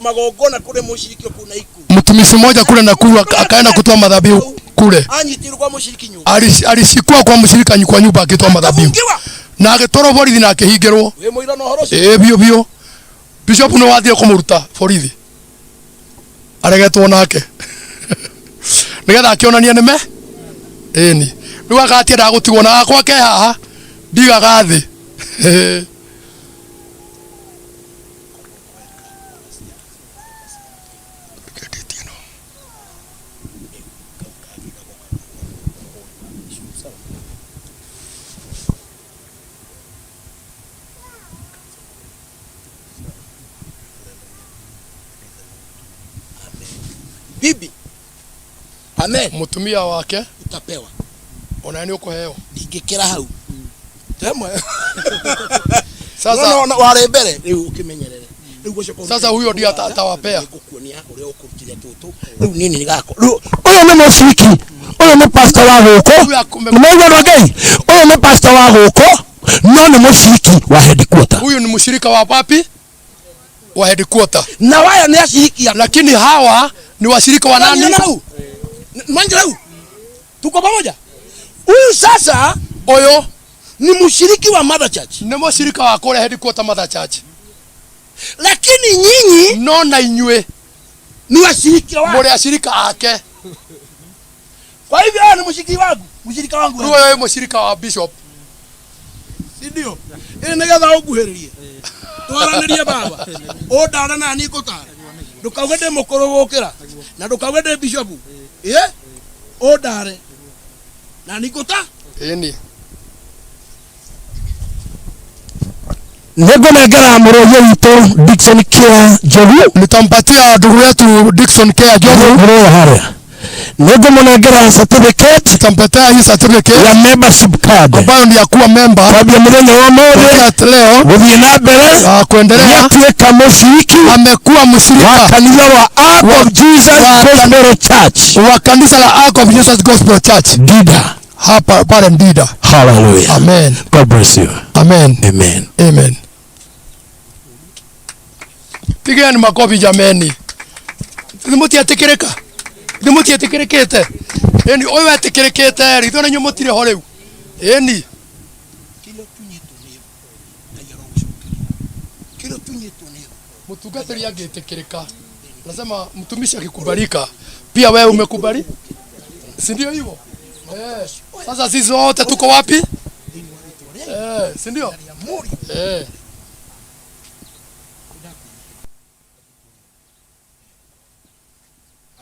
magogona kule mushiriki kuna Ikuru. Mtumishi mmoja kule Nakuru akaenda kutoa madhabihu kule. Anyitirwa kwa mushiriki nyumba. Alishikwa kwa mushirika kwa nyumba akitoa madhabihu. Na agitoro borithi na akihingirwo. We muira no horo. Bio. Bishop no wathie kumuruta borithi. Aregetwo nake. Nigetha akionania nime? Eni. Riu agatia ndagutigwo na akwa ke haha ndigaga thi. Bibi. Amen. Mutumia wake utapewa. Ona ni ukuheo. Ndingikira hau. Temwe. Sasa wale mbere riu ukimenyerere. Sasa huyo ndiye atawapea. Kukuonia ule ukurutire tutu. Riu nini ngako. Uyo ni mushiki. Uyo ni pastor wa guko. Nimeona rogei. Uyo ni pastor wa guko. No ni mushiki wa headquarter. Huyu ni mshirika wa wapi? Wa headquarter. Na waya ni ashiriki ya. Lakini hawa ni washirika wa nani? Manjau. Tuko pamoja? Huyu sasa oyo ni mshiriki wa Mother Church. Ni mshirika wa kule headquarter Mother Church. Lakini nyinyi no na inywe ni washiriki wa muri ashirika ake. Kwa hivyo ni mshirika wangu. Wewe mshirika wa bishop. Si ndio? Nigetha uguhiririe. Twaranirie baba. Odara na niko tara. Ndukagende mukuru gukira na ndukagende bishop. Odare na niko ta. Eni. Nego negera muroyo wito Dickson Care Jogu. Nitampatia ndugu yetu Dickson Care Jogu muroyo haya. Nego munegera certificate. Nitampatia hii certificate ya membership card ambayo ni ya kuwa member. Kwa mwenye wa mode leo Guthie na mbere kuendelea atuweka mushiriki amekuwa mshirika wa kanisa wa Ark of Jesus Gospel Church. Wa kanisa la Ark of Jesus Gospel Church. Dida. Hapa pale Ndida. Hallelujah. Amen. God bless you. Amen. Amen. Amen. Pigeni makofi jameni. Nimutiatekereka. Nimutiatekerekete. Eni oyo atekerekete ritho na nyumutire ho riu. Eni. Mtugateri angetekereka. Nasema mtumishi akikubalika pia wewe umekubali? Si ndio hivyo? Sasa sisi wote tuko wapi? Si ndio?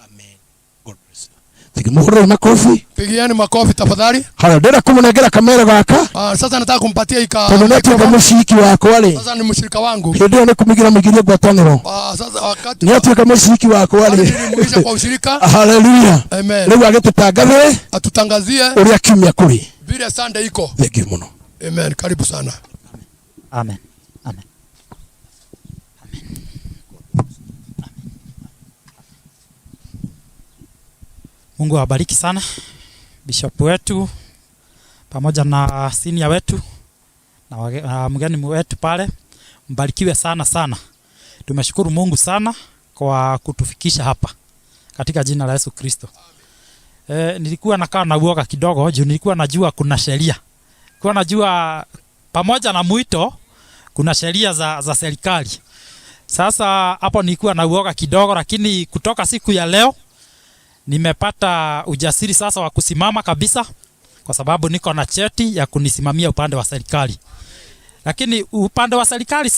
Amen. God bless you. Tikimukuru makofi. Pigieni makofi tafadhali. Hala ndera kumunegera kamera gaka. Sasa nataka kumpatia ika. Tunanetu kama mshiriki wako wale. Sasa ni mshirika wangu. Ndio ni kumigira migiria kwa tonero. Sasa wakati. Ni kama mshiriki wako wale. Nimuisha kwa ushirika. Hallelujah. Amen. Leo agetutangaze. Atutangazie. Uria kimya kuri. Vile Sunday iko. Thank you muno. Amen. Karibu sana. Amen. Amen. Mungu awabariki sana bishop wetu pamoja na senior wetu na mgeni wetu pale, mbarikiwe sana sana. Tumeshukuru Mungu sana kwa kutufikisha hapa katika jina la Yesu Kristo. Nilikuwa nakaa na uoga kidogo juu nilikuwa najua kuna sheria. Nilikuwa najua pamoja na mwito kuna sheria za serikali. Sasa hapo nilikuwa na uoga kidogo, lakini kutoka siku ya leo nimepata ujasiri sasa wa kusimama kabisa, kwa sababu niko na cheti ya kunisimamia upande wa serikali. Lakini upande wa serikali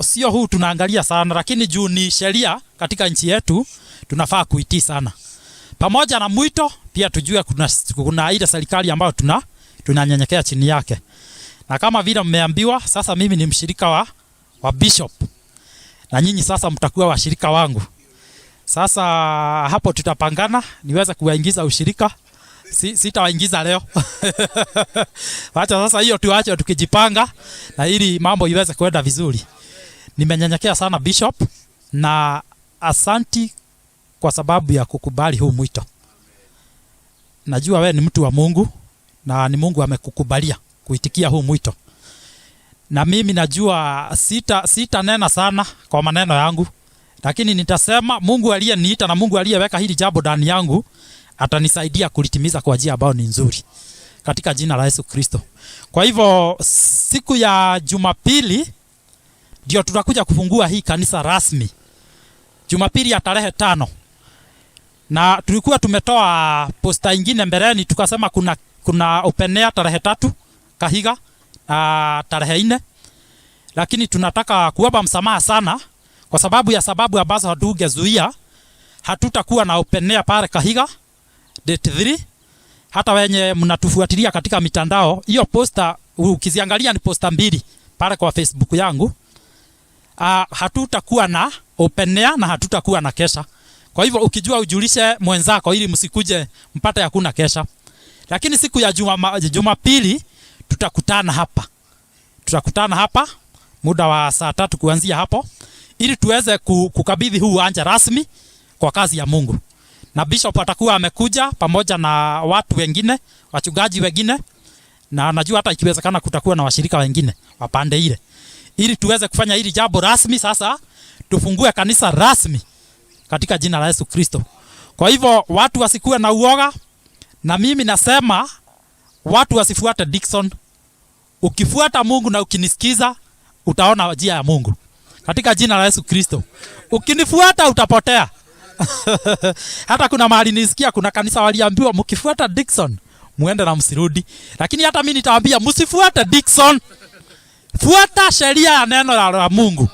sio huu tunaangalia sana, lakini juu ni sheria katika nchi yetu tunafaa kuitii sana. Pamoja na mwito pia tujue kuna ile serikali ambayo tunanyenyekea chini yake. Na kama vile mmeambiwa, sasa mimi ni mshirika wa bishop. Na nyinyi sasa mtakuwa washirika wangu. Sasa hapo tutapangana niweze kuwaingiza ushirika. Sitawaingiza leo. Wacha sasa hiyo tuache tukijipanga na ili mambo iweze kwenda vizuri. Nimenyenyekea sana bishop na asanti kwa sababu ya kukubali huu mwito. Najua wewe ni mtu wa Mungu na ni Mungu amekukubalia kuitikia huu mwito. Na mimi najua sita nena sana kwa maneno yangu, lakini nitasema Mungu aliyeniita na Mungu aliyeweka hili jambo ndani yangu atanisaidia kulitimiza kwa njia ambayo ni nzuri katika jina la Yesu Kristo. Kwa hivyo siku ya Jumapili ndio tutakuja kufungua hii kanisa rasmi. Jumapili ya tarehe 5. Na tulikuwa tumetoa posta ingine mbeleni tukasema kuna open air tarehe 3 Kahiga tarehe 4. Lakini tunataka kuomba msamaha sana kwa sababu ambazo hatugezuia. Hatutakuwa na open air pale Kahiga date 3. Hata wenye mnatufuatilia katika mitandao, hiyo posta ukiziangalia ni posta 2 pale kwa Facebook yangu. Hatutakuwa na open air na hatutakuwa na kesha. Kwa hivyo ukijua ujulishe mwenzako ili msikuje mpate hakuna kesha. Lakini siku ya Jumapili tutakutana hapa. Tutakutana hapa muda wa saa 3 kuanzia hapo ili tuweze kukabidhi huu uwanja rasmi kwa kazi ya Mungu. Na bishop atakuwa amekuja pamoja na watu wengine, wachungaji wengine, na najua hata ikiwezekana kutakuwa na washirika wengine wa pande ile. Ili tuweze kufanya hili jambo rasmi sasa, tufungue kanisa rasmi katika jina la Yesu Kristo. Kwa hivyo watu wasikuwe na uoga, na mimi nasema watu wasifuate Dickson. Ukifuata Mungu na ukinisikiza utaona njia ya Mungu katika jina la Yesu Kristo. Ukinifuata utapotea. Hata kuna mahali nisikia kuna kanisa waliambiwa mkifuata Dickson muende na msirudi. Lakini hata mimi nitawaambia msifuate Dickson. Fuata sheria ya neno la Mungu.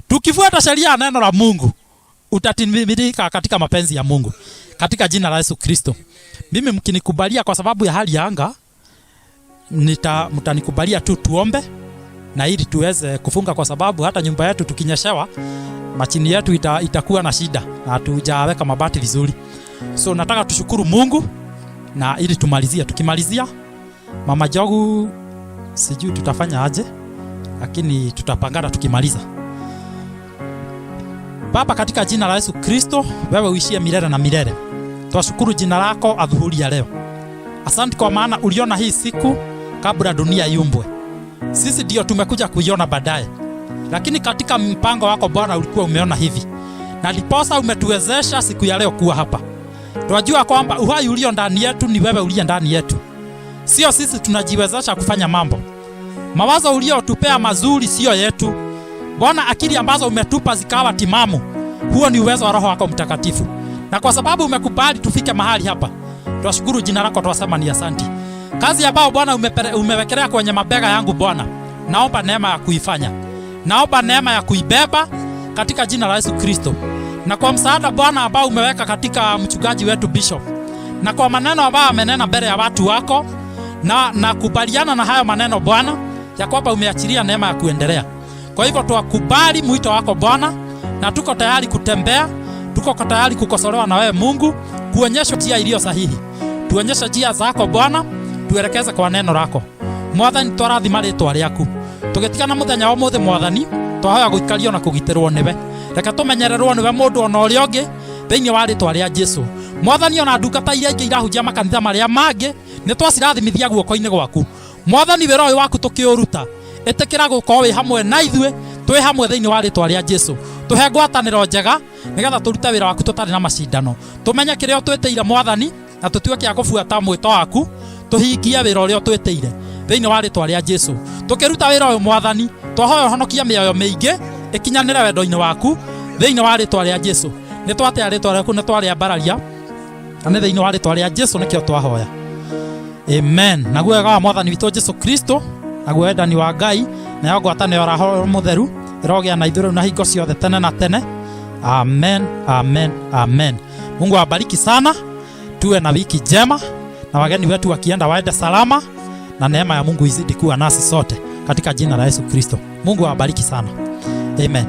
Tukifuata sheria ya neno la Mungu utatimilika katika mapenzi ya Mungu katika jina la Yesu Kristo. Mimi mkinikubalia kwa sababu ya hali ya anga mtanikubalia tu tuombe na ili tuweze kufunga, kwa sababu hata nyumba yetu tukinyeshewa machini yetu itakuwa na shida na hatujaweka mabati vizuri. So nataka tushukuru Mungu na ili tumalizie. Tukimalizia Mama Jogu sijui tutafanya aje, lakini tutapangana tukimaliza. Baba, katika jina la Yesu Kristo, wewe uishie milele na milele. Twashukuru jina lako adhuhuri ya leo. Asante kwa maana uliona hii siku kabla dunia iumbwe. Sisi ndio tumekuja kuiona baadaye. Lakini katika mpango wako Bwana ulikuwa umeona hivi. Na liposa umetuwezesha siku ya leo kuwa hapa. Tunajua kwamba uhai ulio ndani yetu ni wewe uliye ndani yetu. Sio sisi tunajiwezesha kufanya mambo. Mawazo uliotupea mazuri sio yetu. Bwana, akili ambazo umetupa zikawa timamu, huo ni uwezo wa Roho wako Mtakatifu. Na kwa sababu umekubali tufike mahali hapa, tunashukuru jina lako, tunasema ni asante. Kazi ambayo Bwana umewekelea kwenye mabega yangu Bwana, naomba neema ya kuifanya. Naomba neema ya kuibeba katika jina la Yesu Kristo. Na kwa msaada Bwana ambao umeweka katika mchungaji wetu Bishop, na kwa maneno ambayo amenena mbele ya watu wako, na kubaliana na hayo maneno Bwana, ya kwamba umeachilia neema ya kuendelea. Kwa hivyo tuwakubali mwito wako Bwana, na tuko tayari kutembea, tuko tayari kukosolewa na wewe Mungu, kuonyesha njia iliyo sahihi. Tuonyeshe njia zako Bwana, tuelekeze kwa neno lako. Mwathani twarathima ritwa rĩaku. Tugitikana muthenya wa muthe Mwathani, twahoya guikario na kugitirwo niwe. Reka tumenyererwo niwe mundu ona uria ungi thiini wa ritwa ria Jesu. Mwathani, ona ndungata iria ingi irahunjia makanitha maria mangi ni twacirathimithia guoko-ini gwaku. Mwathani, wira uyu waku tukiuruta, etekera gukorwo wi hamwe na ithue Twi hamwe thiini wa ritwa ria Jesu. Tuhe ngwataniro njega nigetha turute wira waku tutari na macindano. Tumenye kiria twiteire Mwathani na tutuike a kufuata mwito waku. Tuhingie wira uria twiteire thiini wa ritwa ria Jesu. Tukiruta wira uyu Mwathani, twahoya honokia mioyo miingi ikinyanire wendo-ini waku thiini wa ritwa ria Jesu. Ni twatea ritwa riaku ni twaria mbararia na ni thiini wa ritwa ria Jesu nikio twahoya. Amen. Naguo wega wa Mwathani witu Jesu Kristo, naguo wendani wa Ngai na yo ngwatanio ya Roho Mutheru irogia na ithuĩ na hingo ciothe tene na tene. Amen, amen, amen. Mungu awabariki sana. Tuwe na wiki njema na wageni wetu wakienda waende salama na neema ya Mungu izidi kuwa nasi sote katika jina la Yesu Kristo. Mungu awabariki sana. Amen.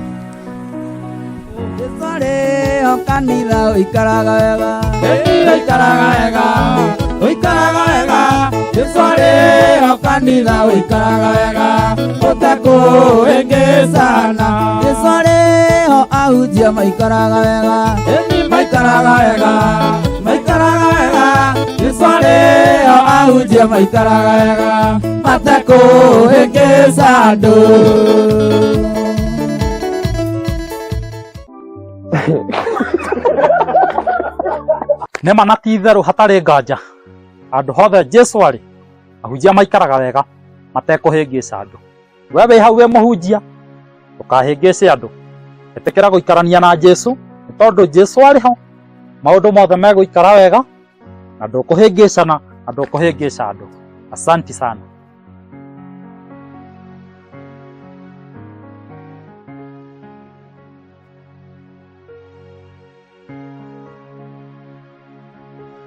Kanitha uikaraga wega, uikaraga wega, uikaraga wega. Jesware kanitha uikaraga wega, utakuhĩngĩcana. Jesware ahunjia maikaraga wega, maikaraga wega, maikaraga wega. Jesware ahunjia maikaraga wega, matakũhĩngĩca andũ. Nema na ti itherũ hatarĩ nganja andũ hothe Jesu arĩ ahunjia maikaraga wega matekũhĩngĩca andũ. We wĩ hau wĩ mũhunjia ndũkahĩngĩce andũ, etĩkĩra gũikarania na Jesu nĩ tondũ Jesu arĩ ho maũndũ mothe megũikara wega na ndũkũhĩngĩcana na ndũkũhĩngĩca andũ. Asanti sana.